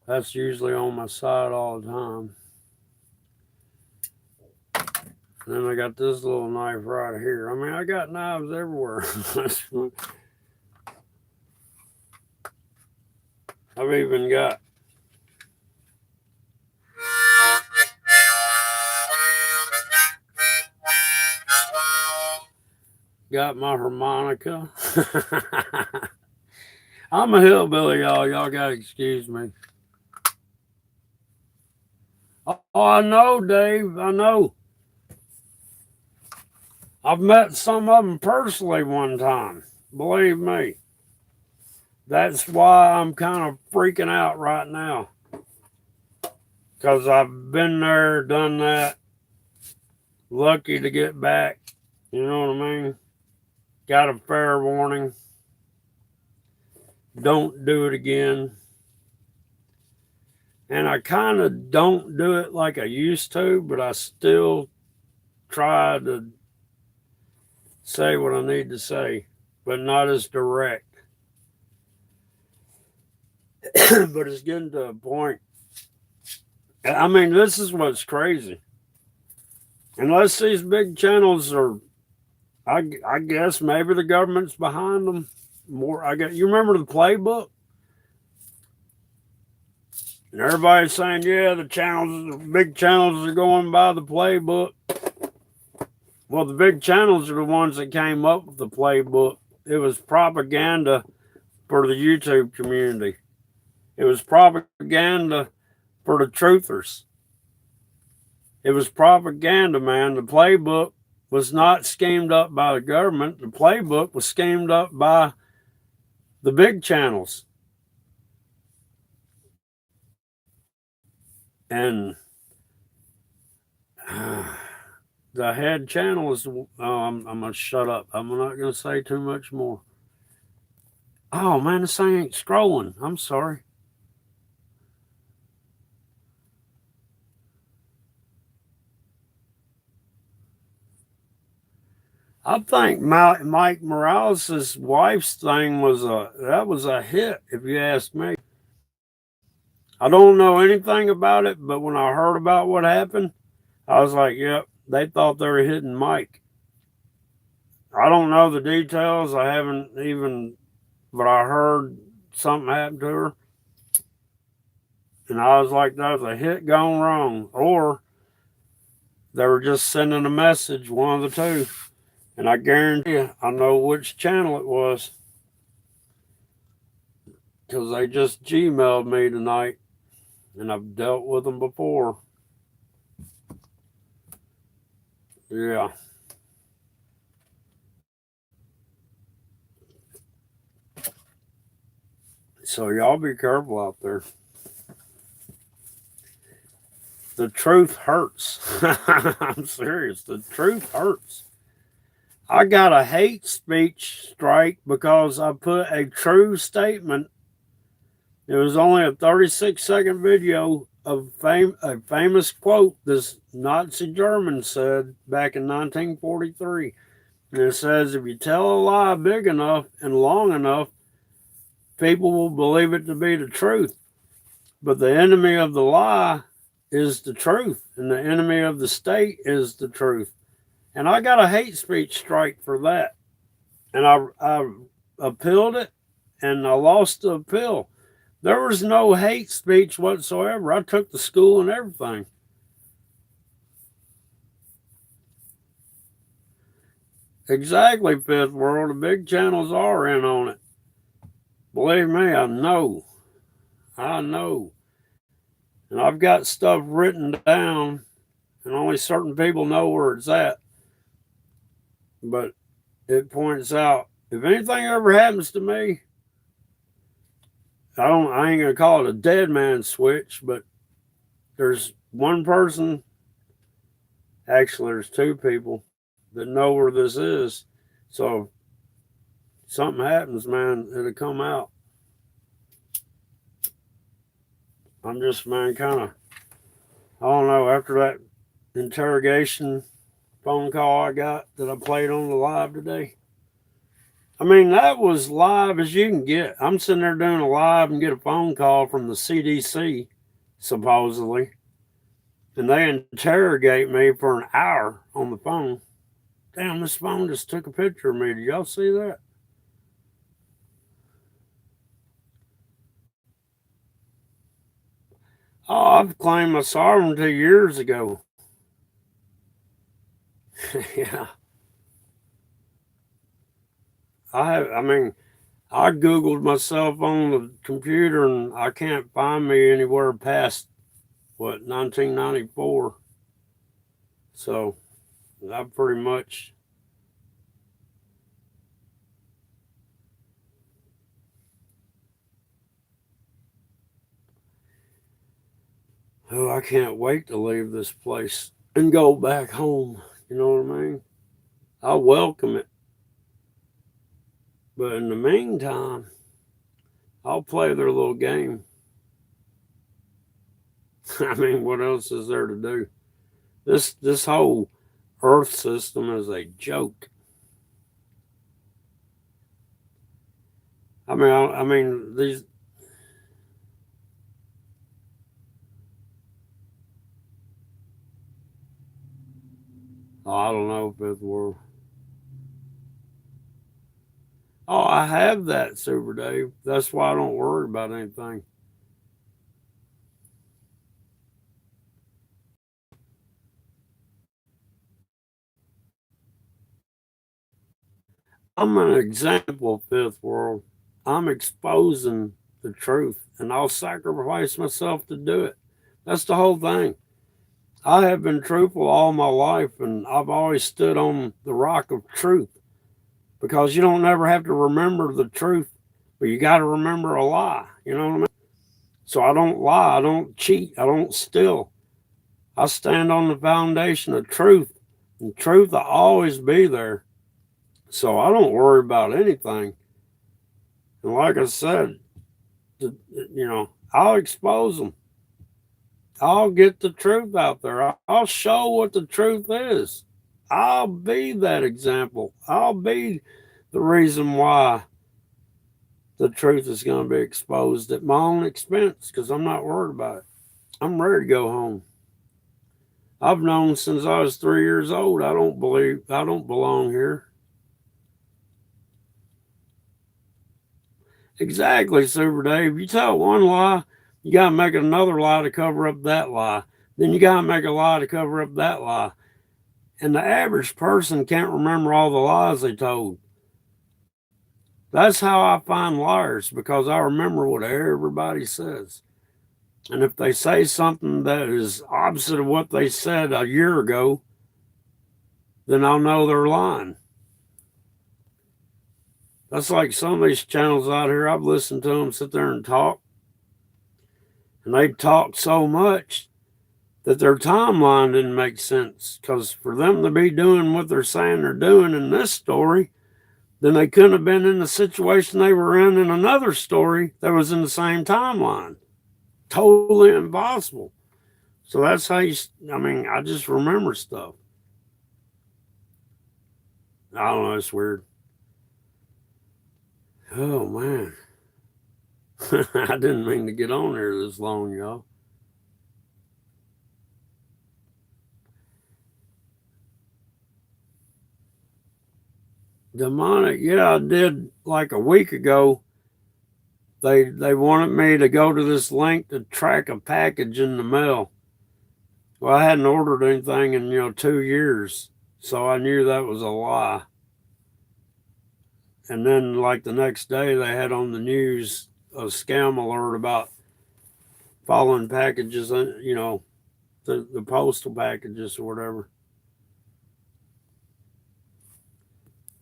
Speaker 1: That's usually on my side all the time. And then I got this little knife right here. I mean, I got knives everywhere. I've even got my harmonica. I'm a hillbilly, y'all. Y'all gotta excuse me. Oh, I know, Dave. I know. I've met some of them personally one time. Believe me. That's why I'm kind of freaking out right now. Because I've been there, done that. Lucky to get back. You know what I mean? Got a fair warning. Don't do it again. And I kind of don't do it like I used to, but I still try to say what I need to say, but not as direct. But it's getting to a point. I mean, this is what's crazy. Unless these big channels are, I guess maybe the government's behind them more. You remember the playbook? And everybody's saying, yeah, the big channels are going by the playbook. Well, the big channels are the ones that came up with the playbook. It was propaganda for the YouTube community. It was propaganda for the truthers. It was propaganda, man. The playbook was not schemed up by the government. The playbook was schemed up by the big channels. And the head channel is, I'm going to shut up. I'm not going to say too much more. Oh, man, this thing ain't scrolling. I'm sorry. I think Mike Morales' wife's thing was a hit, if you ask me. I don't know anything about it, but when I heard about what happened, I was like, yep, they thought they were hitting Mike. I don't know the details. I haven't even, but I heard something happened to her. And I was like, that was a hit gone wrong. Or they were just sending a message, one of the two. And I guarantee you, I know which channel it was. Because they just Gmailed me tonight. And I've dealt with them before. Yeah. So y'all be careful out there. The truth hurts. I'm serious. The truth hurts. I got a hate speech strike because I put a true statement. It was only a 36-second video of a famous quote this Nazi German said back in 1943. And it says, if you tell a lie big enough and long enough, people will believe it to be the truth. But the enemy of the lie is the truth, and the enemy of the state is the truth. And I got a hate speech strike for that. And I appealed it, and I lost the appeal. There was no hate speech whatsoever. I took the school and everything. Exactly, Fifth World. The big channels are in on it. Believe me, I know. I know. And I've got stuff written down, and only certain people know where it's at. But it points out if anything ever happens to me, I ain't gonna call it a dead man switch, but there's one person, actually there's two people that know where this is. So if something happens, man, it'll come out. I'm just, man, kind of, I don't know, after that interrogation phone call I got that I played on the live today. I mean, that was live as you can get. I'm sitting there doing a live and get a phone call from the CDC, supposedly, and they interrogate me for an hour on the phone. Damn, this phone just took a picture of me. Did y'all see that? Oh, I've claimed my sovereignty years ago. Yeah. I mean, I Googled myself on the computer and I can't find me anywhere past, 1994. So I pretty much. Oh, I can't wait to leave this place and go back home. You know what I mean? I welcome it. But in the meantime, I'll play their little game. I mean, what else is there to do? This whole Earth system is a joke. I mean these. Oh, I don't know, Fifth World. Oh, I have that, Super Dave. That's why I don't worry about anything. I'm an example, Fifth World. I'm exposing the truth, and I'll sacrifice myself to do it. That's the whole thing. I have been truthful all my life, and I've always stood on the rock of truth because you don't never have to remember the truth, but you got to remember a lie. You know what I mean? So I don't lie, I don't cheat, I don't steal. I stand on the foundation of truth, and truth will always be there. So I don't worry about anything. And like I said, I'll expose them. I'll get the truth out there. I'll show what the truth is. I'll be that example. I'll be the reason why the truth is going to be exposed at my own expense because I'm not worried about it. I'm ready to go home. I've known since I was 3 years old. I don't belong here. Exactly, Super Dave. You tell one lie, you got to make another lie to cover up that lie. Then you got to make a lie to cover up that lie. And the average person can't remember all the lies they told. That's how I find liars because I remember what everybody says. And if they say something that is opposite of what they said a year ago, then I'll know they're lying. That's like some of these channels out here. I've listened to them sit there and talk. And they talk so much that their timeline didn't make sense. Because for them to be doing what they're saying they're doing in this story, then they couldn't have been in the situation they were in another story that was in the same timeline. Totally impossible. So that's how I just remember stuff. I don't know, it's weird. Oh, man. I didn't mean to get on there this long, y'all. Demonic, yeah, I did like a week ago. They wanted me to go to this link to track a package in the mail. Well, I hadn't ordered anything in 2 years, so I knew that was a lie. And then, like the next day, they had on the news a scam alert about following packages, the postal packages or whatever.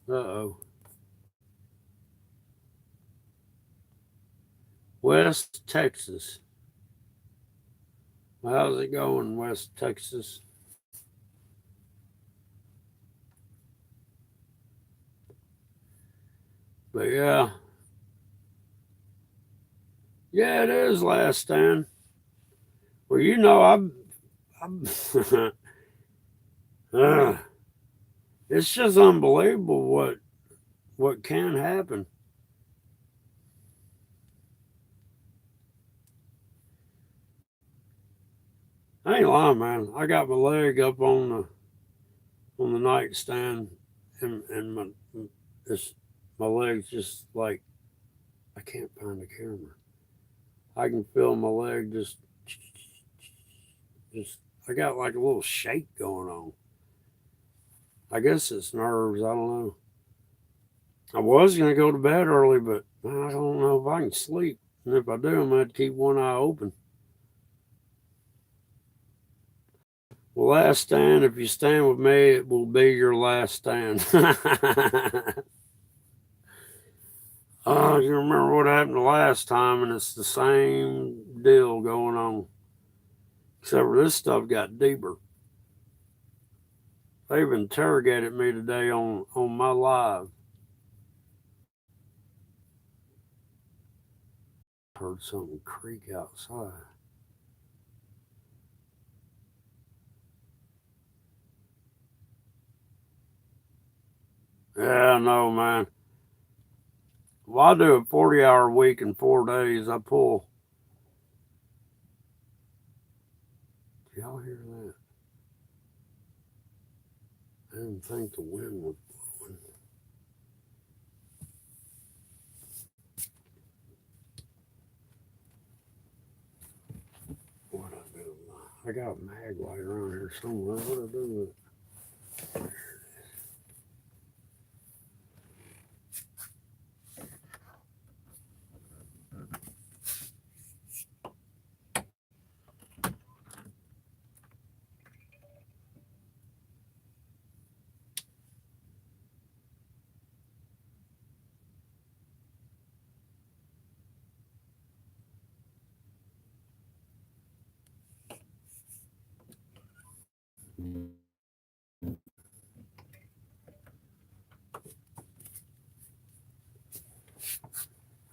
Speaker 1: Uh-oh. West Texas. Well, how's it going, West Texas? But yeah. Yeah, it is Last Stand. Well, I'm it's just unbelievable what can happen. I ain't lying, man. I got my leg up on the nightstand, and my legs just like I can't find the camera. I can feel my leg just I got like a little shake going on. I guess it's nerves. I don't know. I was gonna go to bed early, but I don't know if I can sleep. And if I do, I'm gonna keep one eye open. Well, Last Stand, if you stand with me, it will be your last stand. You remember what happened the last time, and it's the same deal going on. Except for this stuff got deeper. They've interrogated me today on my live. Heard something creak outside. Yeah, no, man. Well, I do a 40-hour week in 4 days. I pull. Did y'all hear that? I didn't think the wind was blowing. What I do? I got a mag light around here somewhere. What I do with it?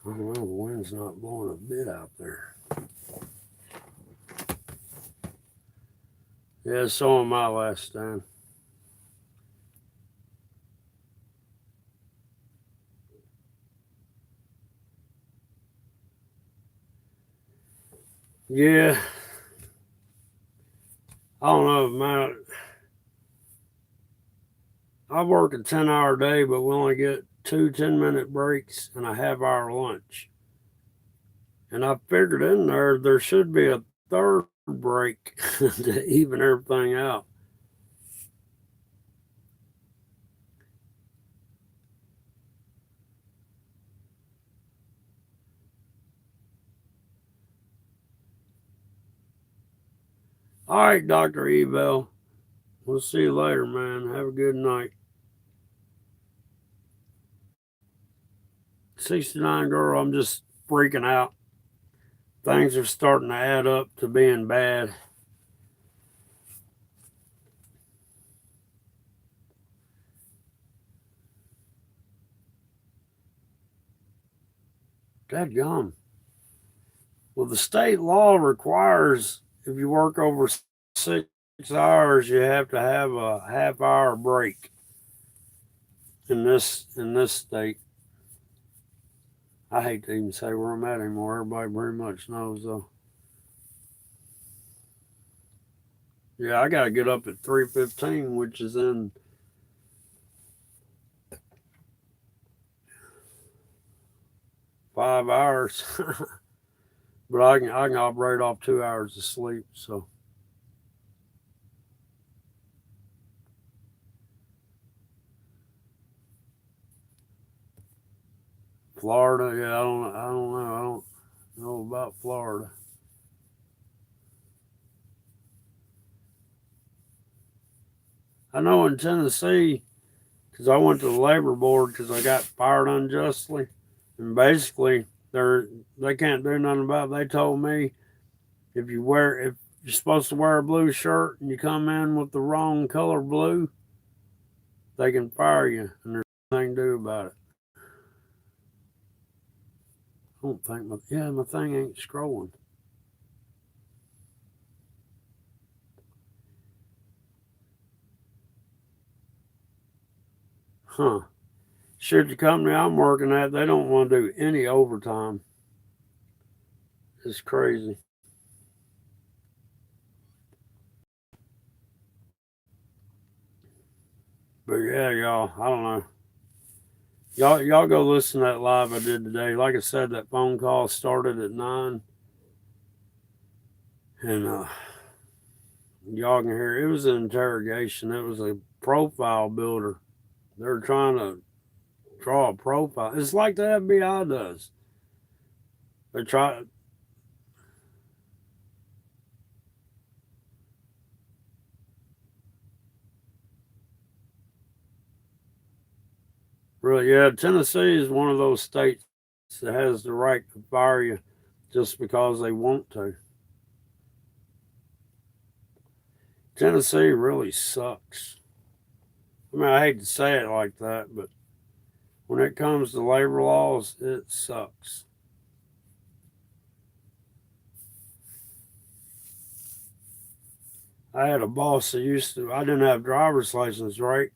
Speaker 1: I don't know, the wind's not blowing a bit out there. Yeah, so am I last time. Yeah. I don't know, man. I work a 10-hour day, but we only get 2 10-minute breaks and a half-hour lunch. And I figured in there should be a third break to even everything out. All right, Dr. Ebel. We'll see you later, man. Have a good night. 69 girl, I'm just freaking out. Things are starting to add up to being bad. Dadgum. Well, the state law requires if you work over 6 hours, you have to have a half-hour break in this state. I hate to even say where I'm at anymore. Everybody very much knows, though. Yeah, I got to get up at 3:15, which is in 5 hours. But I can operate off 2 hours of sleep. So Florida, yeah, I don't know. I don't know about Florida. I know in Tennessee, because I went to the labor board because I got fired unjustly, and basically they can't do nothing about it. They told me if you're supposed to wear a blue shirt and you come in with the wrong color blue, they can fire you, and there's nothing to do about it. I don't think my thing ain't scrolling. Huh. Shit, the company I'm working at, they don't want to do any overtime. It's crazy. But yeah, y'all, I don't know. Y'all go listen to that live I did today. Like I said, that phone call started at 9. And y'all can hear it was an interrogation. It was a profile builder. They're trying to draw a profile. It's like the FBI does. They try. Really, yeah, Tennessee is one of those states that has the right to fire you just because they want to. Tennessee really sucks. I mean, I hate to say it like that, but when it comes to labor laws, it sucks. I had a boss that I didn't have driver's license, right?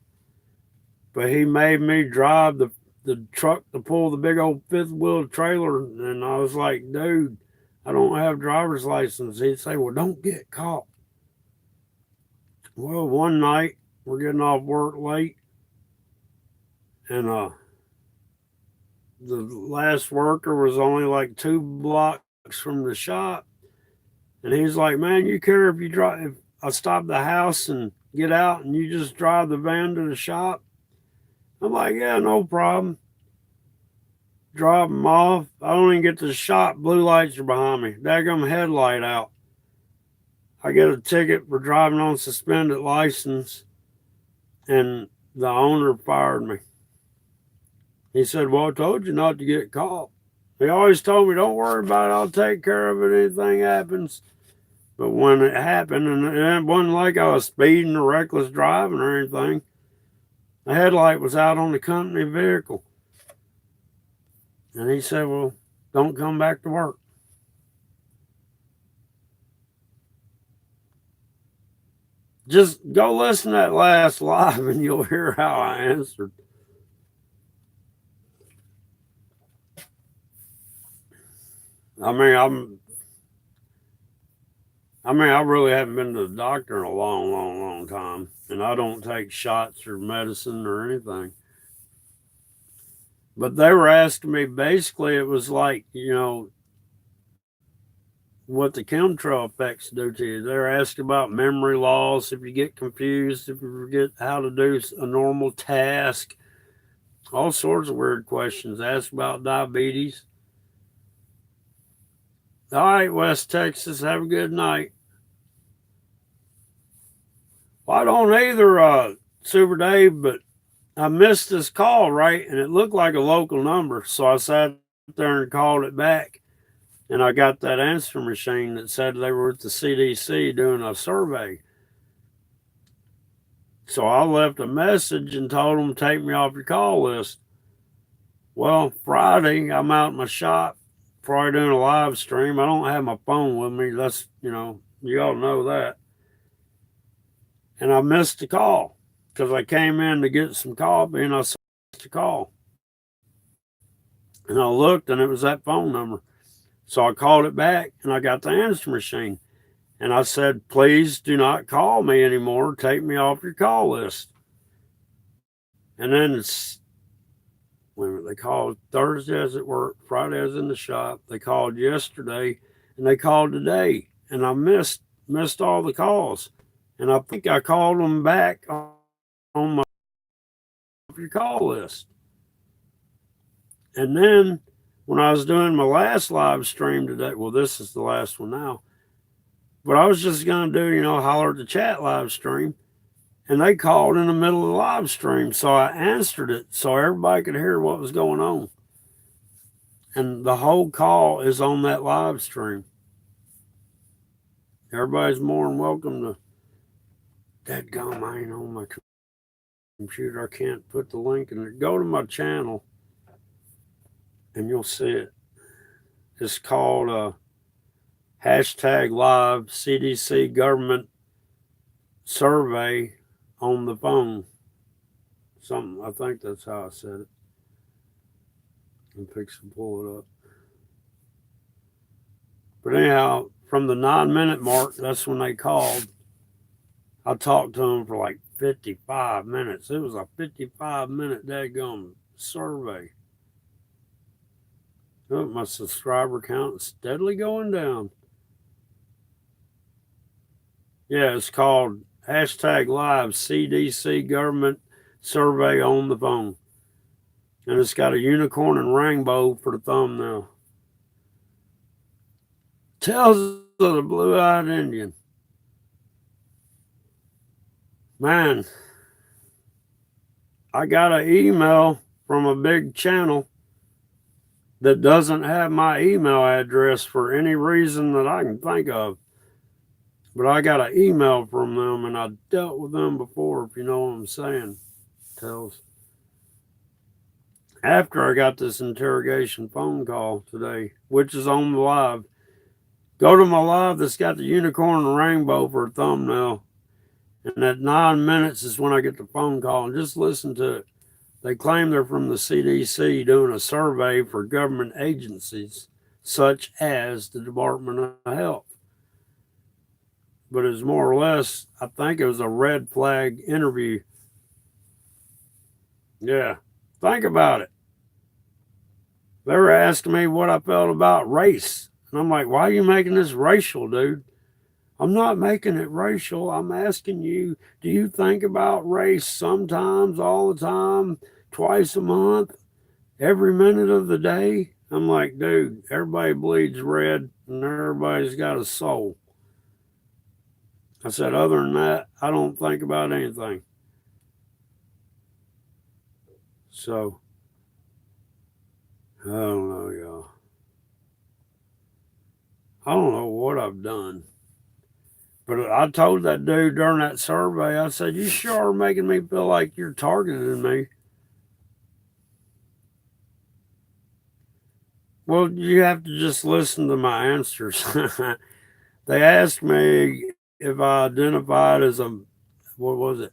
Speaker 1: But he made me drive the truck to pull the big old fifth wheel trailer. And I was like, dude, I don't have driver's license. He'd say, well, don't get caught. Well, one night we're getting off work late, and the last worker was only like 2 blocks from the shop. And he's like, man, you care if I stop the house and get out and you just drive the van to the shop? I'm like, yeah, no problem. Drop them off. I don't even get to the shop. Blue lights are behind me. Daggum headlight out. I get a ticket for driving on suspended license, and the owner fired me. He said, well, I told you not to get caught. He always told me, don't worry about it. I'll take care of it. Anything happens. But when it happened, and it wasn't like I was speeding or reckless driving or anything, the headlight was out on the company vehicle. And he said, well, don't come back to work. Just go listen to that last live and you'll hear how I answered. I really haven't been to the doctor in a long time. And I don't take shots or medicine or anything. But they were asking me, basically, it was like, what the chemtrail effects do to you. They're asking about memory loss, if you get confused, if you forget how to do a normal task, all sorts of weird questions. Ask about diabetes. All right, West Texas, have a good night. Well, I don't either, Super Dave, but I missed this call, right? And it looked like a local number. So I sat there and called it back. And I got that answer machine that said they were at the CDC doing a survey. So I left a message and told them to take me off your call list. Well, Friday, I'm out in my shop, probably doing a live stream. I don't have my phone with me. That's, you all know that. And I missed the call because I came in to get some coffee and I saw the call. And I looked and it was that phone number. So I called it back and I got the answer machine. And I said, please do not call me anymore. Take me off your call list. And then When they called Thursday, I was at work. Friday, I was in the shop. They called yesterday, and they called today, and I missed all the calls. And I think I called them back on my your call list. And then when I was doing my last live stream today, well, this is the last one now, but I was just going to do, holler at the chat live stream. And they called in the middle of the live stream. So I answered it so everybody could hear what was going on. And the whole call is on that live stream. Everybody's more than welcome to. Dadgum, I ain't on my computer. I can't put the link in it. Go to my channel and you'll see it. It's called hashtag live CDC government survey on the phone. Something, I think that's how I said it. I'm fixing to pull it up. But anyhow, from the 9-minute mark, that's when they called. I talked to them for like 55 minutes. It was a 55-minute daggone survey. Oh, my subscriber count is steadily going down. Yeah, it's called hashtag live CDC government survey on the phone. And it's got a unicorn and rainbow for the thumbnail. Tales of the Blue-Eyed Indian. Man, I got an email from a big channel that doesn't have my email address for any reason that I can think of. But I got an email from them, and I dealt with them before, if you know what I'm saying, Tells. After I got this interrogation phone call today, which is on the live, go to my live that's got the unicorn and rainbow for a thumbnail. And at 9 minutes is when I get the phone call, and just listen to it. They claim they're from the CDC doing a survey for government agencies, such as the Department of Health. But it's more or less, I think it was a red flag interview. Yeah, think about it. They were asking me what I felt about race. And I'm like, why are you making this racial, dude? I'm not making it racial. I'm asking you, do you think about race sometimes, all the time, twice a month, every minute of the day? I'm like, dude, everybody bleeds red and everybody's got a soul. I said, other than that, I don't think about anything. So, I don't know, y'all. I don't know what I've done. But I told that dude during that survey, I said, you sure are making me feel like you're targeting me. Well, you have to just listen to my answers. They asked me if I identified as a, what was it,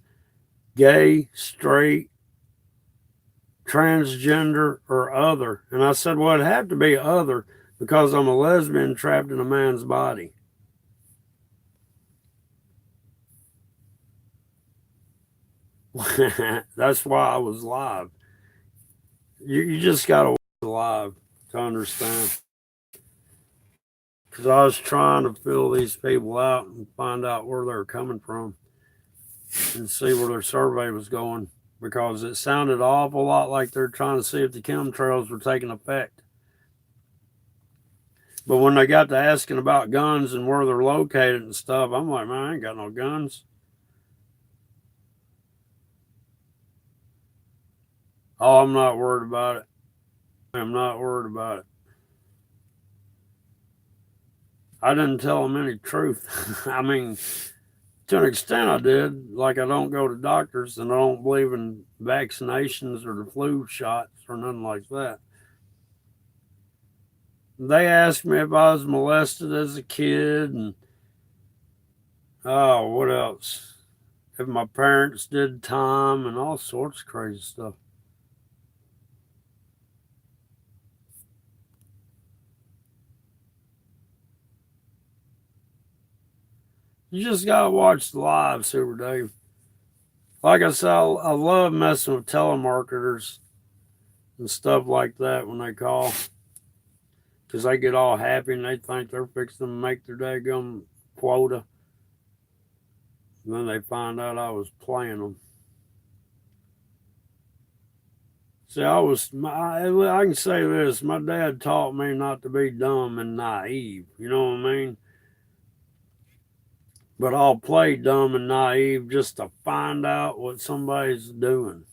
Speaker 1: gay, straight, transgender, or other. And I said, well, it'd have to be other because I'm a lesbian trapped in a man's body. That's why I was live. You just got to watch live to understand. Because I was trying to fill these people out and find out where they're coming from and see where their survey was going. Because it sounded an awful lot like they're trying to see if the chemtrails were taking effect. But when they got to asking about guns and where they're located and stuff, I'm like, man, I ain't got no guns. Oh, I'm not worried about it. I'm not worried about it. I didn't tell them any truth. I mean, to an extent I did. Like I don't go to doctors and I don't believe in vaccinations or the flu shots or nothing like that. They asked me if I was molested as a kid and, oh, what else? If my parents did time and all sorts of crazy stuff. You just gotta watch the live, Super Dave. Like I said, I love messing with telemarketers and stuff like that when they call. Because they get all happy and they think they're fixing to make their daggum quota. And then they find out I was playing them. See, I can say this. My dad taught me not to be dumb and naive. You know what I mean? But I'll play dumb and naive just to find out what somebody's doing.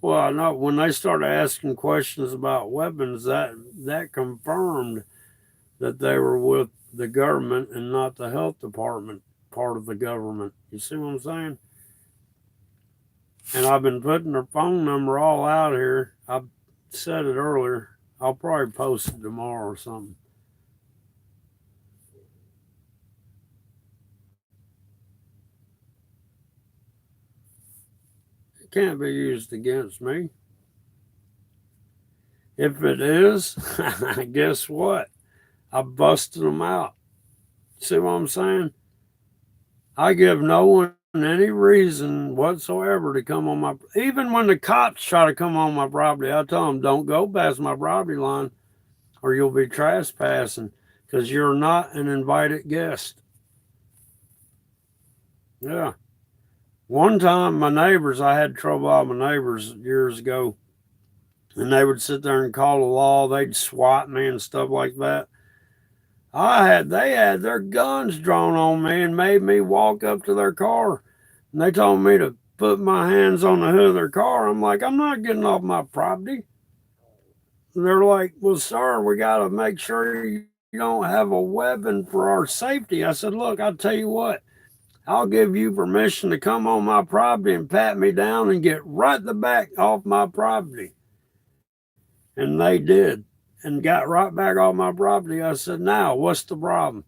Speaker 1: Well, I know when they started asking questions about weapons, that confirmed that they were with the government and not the health department part of the government. You see what I'm saying? And I've been putting their phone number all out here. I said it earlier. I'll probably post it tomorrow or something. It can't be used against me. If it is, guess what? I busted them out. See what I'm saying? I give no one any reason whatsoever to come on my. Even when the cops try to come on my property, I tell them don't go past my property line, or you'll be trespassing because you're not an invited guest. Yeah. One time, my neighbors, I had trouble out with my neighbors years ago, and they would sit there and call the law. They'd swat me and stuff like that. They had their guns drawn on me and made me walk up to their car. And they told me to put my hands on the hood of their car. I'm like, I'm not getting off my property. And they're like, well, sir, we got to make sure you don't have a weapon for our safety. I said, look, I'll tell you what, I'll give you permission to come on my property and pat me down and get right the back off my property. And they did. And got right back off my property. I said, now, what's the problem?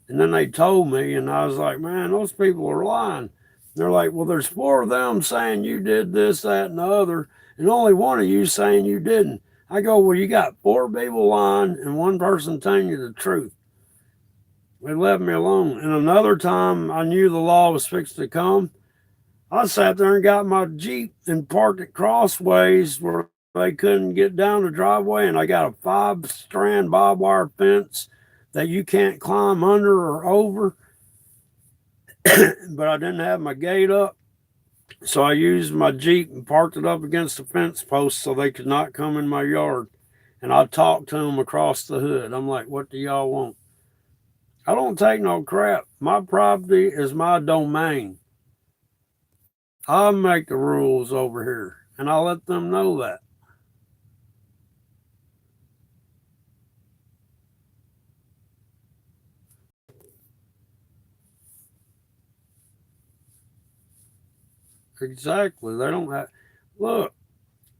Speaker 1: And then they told me, and I was like, man, those people are lying. They're like, well, there's 4 of them saying you did this, that, and the other, and only one of you saying you didn't. I go, well, you got 4 people lying and 1 person telling you the truth. They left me alone. And another time I knew the law was fixed to come, I sat there and got my Jeep and parked it crossways where they couldn't get down the driveway, and I got a 5-strand barbed wire fence that you can't climb under or over. But I didn't have my gate up, so I used my Jeep and parked it up against the fence post so they could not come in my yard. And I talked to them across the hood. I'm like, what do y'all want? I don't take no crap. My property is my domain. I make the rules over here, and I let them know that. Exactly. They don't have. Look,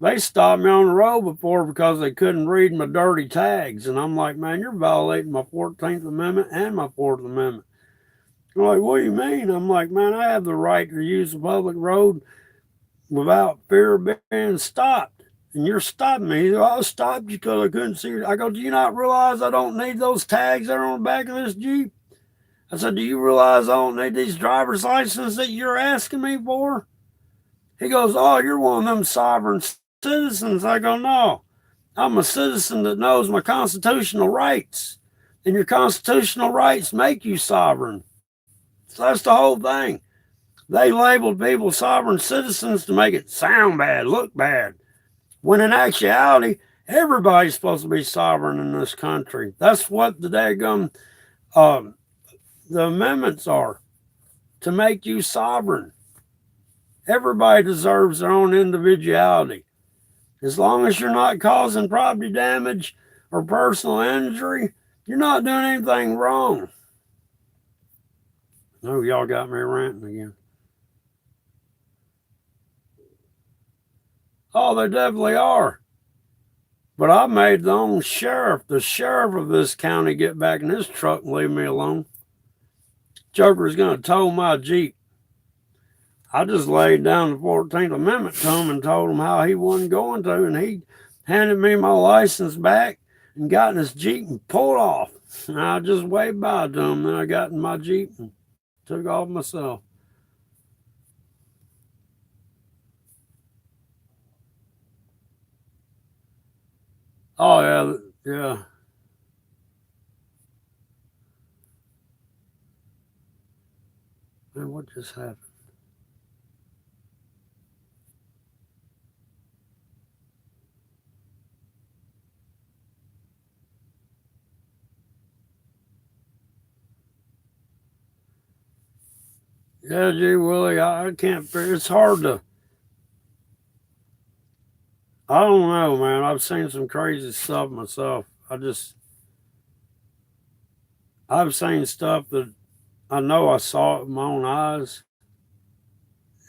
Speaker 1: they stopped me on the road before because they couldn't read my dirty tags. And I'm like, man, you're violating my 14th Amendment and my 4th Amendment. They're like, what do you mean? I'm like, man, I have the right to use the public road without fear of being stopped. And you're stopping me. Said, I stopped you because I couldn't see you. I go, do you not realize I don't need those tags that are on the back of this Jeep? I said, do you realize I don't need these driver's licenses that you're asking me for? He goes, oh, you're one of them sovereign citizens. I go, no, I'm a citizen that knows my constitutional rights. And your constitutional rights make you sovereign. So that's the whole thing. They labeled people sovereign citizens to make it sound bad, look bad. When in actuality, everybody's supposed to be sovereign in this country. That's what the daggum the amendments are, to make you sovereign. Everybody deserves their own individuality. As long as you're not causing property damage or personal injury, you're not doing anything wrong. Oh, y'all got me ranting again. Oh, they definitely are. But I made the sheriff of this county, get back in his truck and leave me alone. Joker's going to tow my Jeep. I just laid down the 14th Amendment to him and told him how he wasn't going to, and he handed me my license back and got in his Jeep and pulled off. And I just waved bye to him, then I got in my Jeep and took off myself. Oh yeah, yeah. Man, what just happened? Yeah, gee Willie, I can't figure. It's hard to. I don't know, man. I've seen some crazy stuff myself. I've seen stuff that I know I saw it with my own eyes,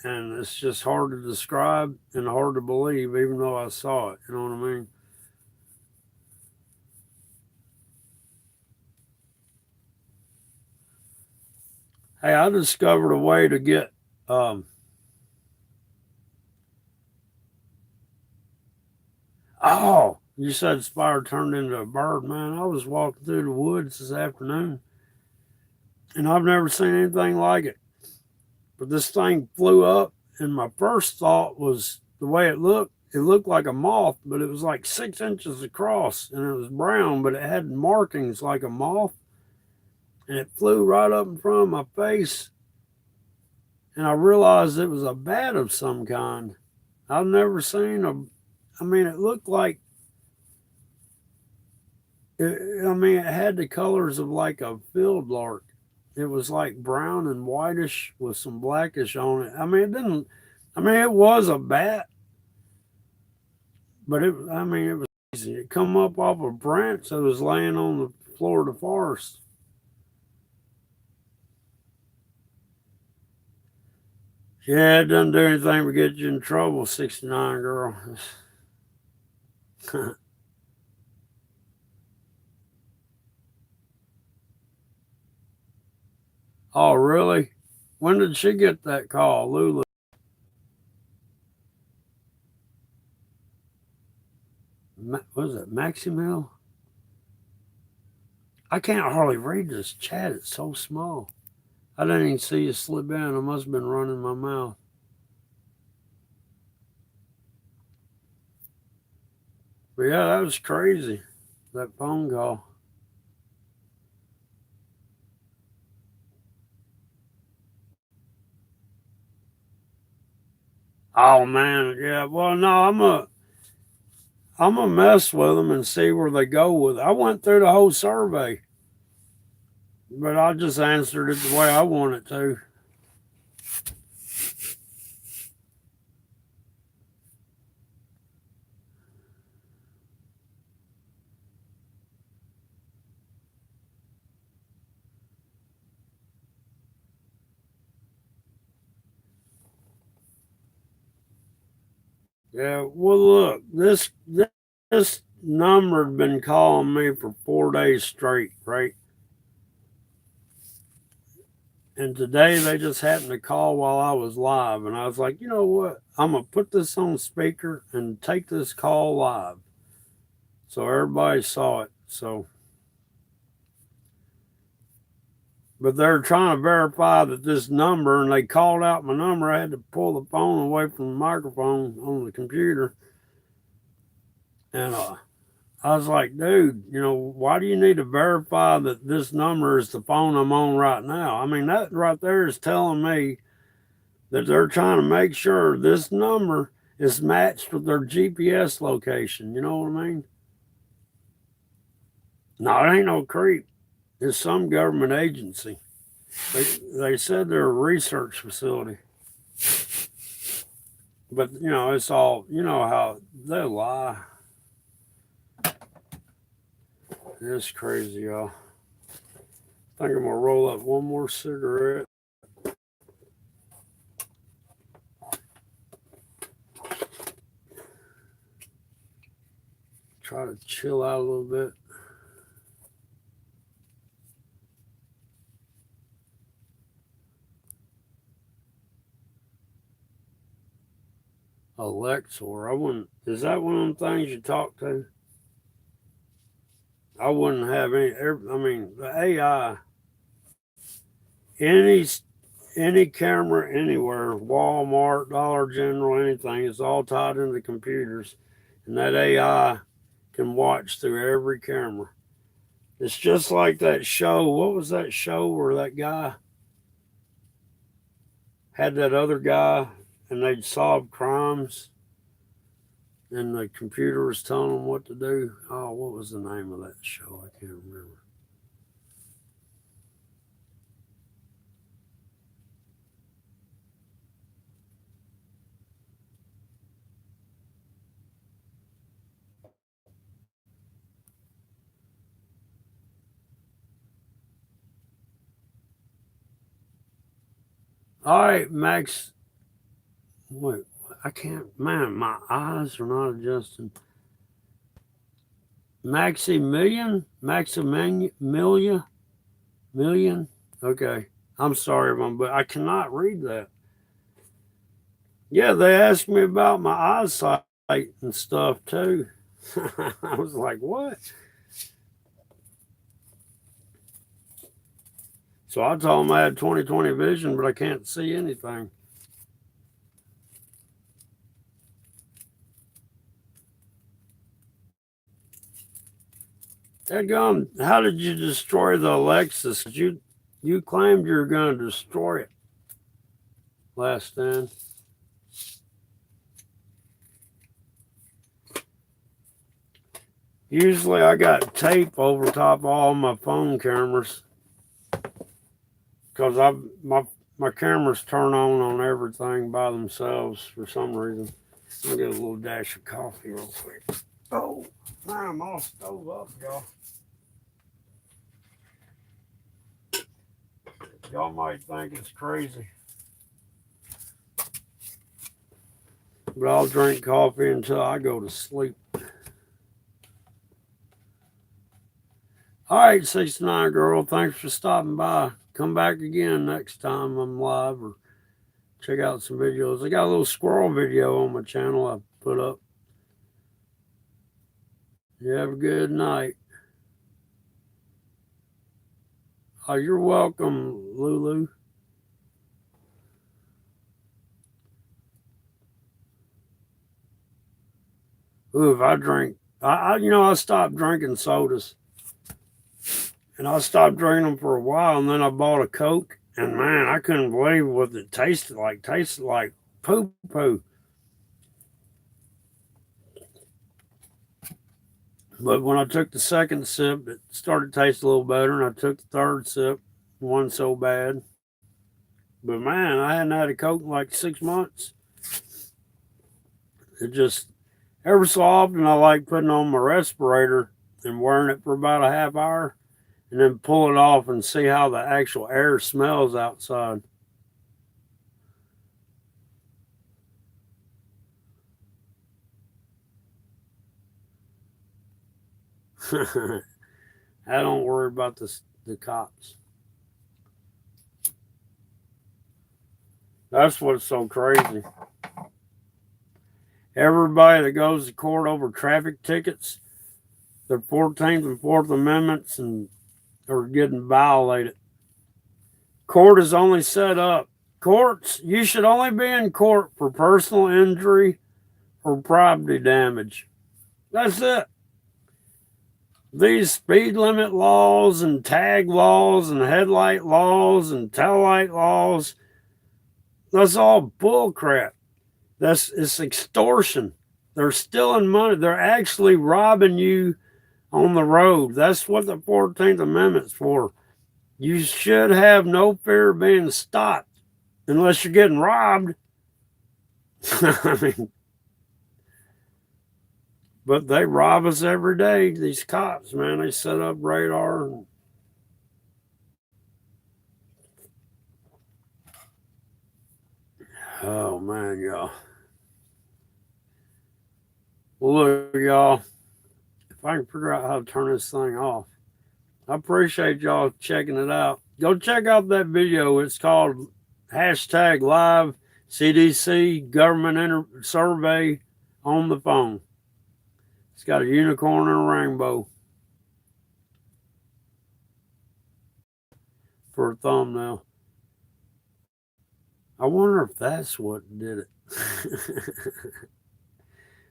Speaker 1: and it's just hard to describe and hard to believe, even though I saw it. You know what I mean? Hey, I discovered a way to get. Um, oh, you said spider turned into a bird, man. I was walking through the woods this afternoon, and I've never seen anything like it. But this thing flew up, and my first thought was the way it looked. It looked like a moth, but it was like 6 inches across, and it was brown, but it had markings like a moth, and it flew right up in front of my face, and I realized it was a bat of some kind. I've never seen a. I mean, it looked like. I mean, it had the colors of like a field lark. It was like brown and whitish with some blackish on it. I mean, it didn't. I mean, it was a bat, but it. I mean, it was easy. It come up off a branch that was laying on the floor of the forest. Yeah, it doesn't do anything but get you in trouble, 69 girl. Oh, really? When did she get that call, Lulu? Was it Maximil? I can't hardly read this chat. It's so small. I didn't even see you slip in. I must have been running my mouth. But yeah, that was crazy. That phone call. Oh man, yeah. Well, no, I'm a mess with them and see where they go with it. I went through the whole survey, but I just answered it the way I want it to. Yeah. Well, look, this number had been calling me for 4 days straight, right? And today they just happened to call while I was live, and I was like, you know what? I'm gonna put this on speaker and take this call live, so everybody saw it. So, but they're trying to verify that this number, and they called out my number. I had to pull the phone away from the microphone on the computer, and I was like, dude, you know, why do you need to verify that this number is the phone I'm on right now? I mean, that right there is telling me that they're trying to make sure this number is matched with their GPS location. You know what I mean? No, it ain't no creep. It's some government agency. They said they're a research facility. But, you know, it's all, you know how they lie. It's crazy, y'all. I think I'm going to roll up one more cigarette. Try to chill out a little bit. Alexor, I wouldn't. Is that one of them things you talk to? I wouldn't have any. I mean, the AI, any any camera anywhere, Walmart, Dollar General, anything, it's all tied into computers, and that AI can watch through every camera. It's just like that show. What was that show where that guy had that other guy and they'd solve crimes and the computer was telling them what to do? Oh, what was the name of that show? I can't remember. All right, Max. Wait, I can't. Man, my eyes are not adjusting. Maximilian? Million? Okay. I'm sorry, but I cannot read that. Yeah, they asked me about my eyesight and stuff too. I was like, what? So I told them I had 20/20 vision, but I can't see anything. Dadgum, how did you destroy the Alexis? You claimed you were going to destroy it last stand. Usually I got tape over top of all my phone cameras because my cameras turn on everything by themselves for some reason. I'll get a little dash of coffee real quick. Oh, man, I'm all stove up, y'all. Y'all might think it's crazy, but I'll drink coffee until I go to sleep. All right, 69 girl, thanks for stopping by. Come back again next time I'm live or check out some videos. I got a little squirrel video on my channel I put up. You have a good night. Oh, you're welcome, Lulu. Ooh, if I drink, I stopped drinking sodas. And I stopped drinking them for a while, and then I bought a Coke, and man, I couldn't believe what it tasted like. Tasted like poo-poo. But when I took the second sip, it started to taste a little better, and I took the third sip, it wasn't so bad. But man, I hadn't had a Coke in like 6 months. It just, every so often, I like putting on my respirator and wearing it for about a half hour, and then pull it off and see how the actual air smells outside. I don't worry about the cops. That's what's so crazy. Everybody that goes to court over traffic tickets, their 14th and 4th Amendments and are getting violated. Court is only set up. Courts, you should only be in court for personal injury or property damage. That's it. These speed limit laws and tag laws and headlight laws and taillight laws, that's all bullcrap. It's extortion. They're stealing money. They're actually robbing you on the road. That's what the 14th Amendment's for. You should have no fear of being stopped unless you're getting robbed. I mean, but they rob us every day. These cops, man, they set up radar. Oh, man, y'all. Well, look, y'all, if I can figure out how to turn this thing off, I appreciate y'all checking it out. Go check out that video. It's called #live CDC government survey on the phone. It's got a unicorn and a rainbow for a thumbnail. I wonder if that's what did it.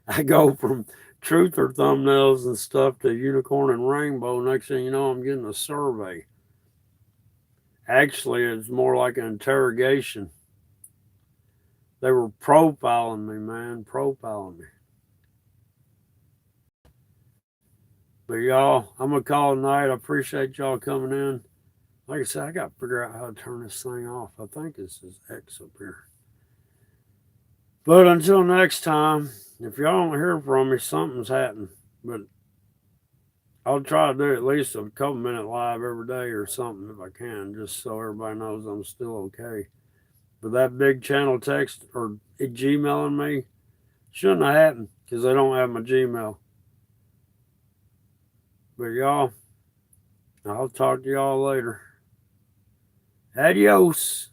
Speaker 1: I go from truther thumbnails and stuff to unicorn and rainbow. Next thing you know, I'm getting a survey. Actually, it's more like an interrogation. They were profiling me, man, profiling me. But y'all, I'm gonna call it night. I appreciate y'all coming in. Like I said, I got to figure out how to turn this thing off. I think this is X up here. But until next time, if y'all don't hear from me, something's happened. But I'll try to do at least a couple minute live every day or something if I can, just so everybody knows I'm still okay. But that big channel text or Gmailing me shouldn't have happened because they don't have my Gmail. But y'all, I'll talk to y'all later. Adios.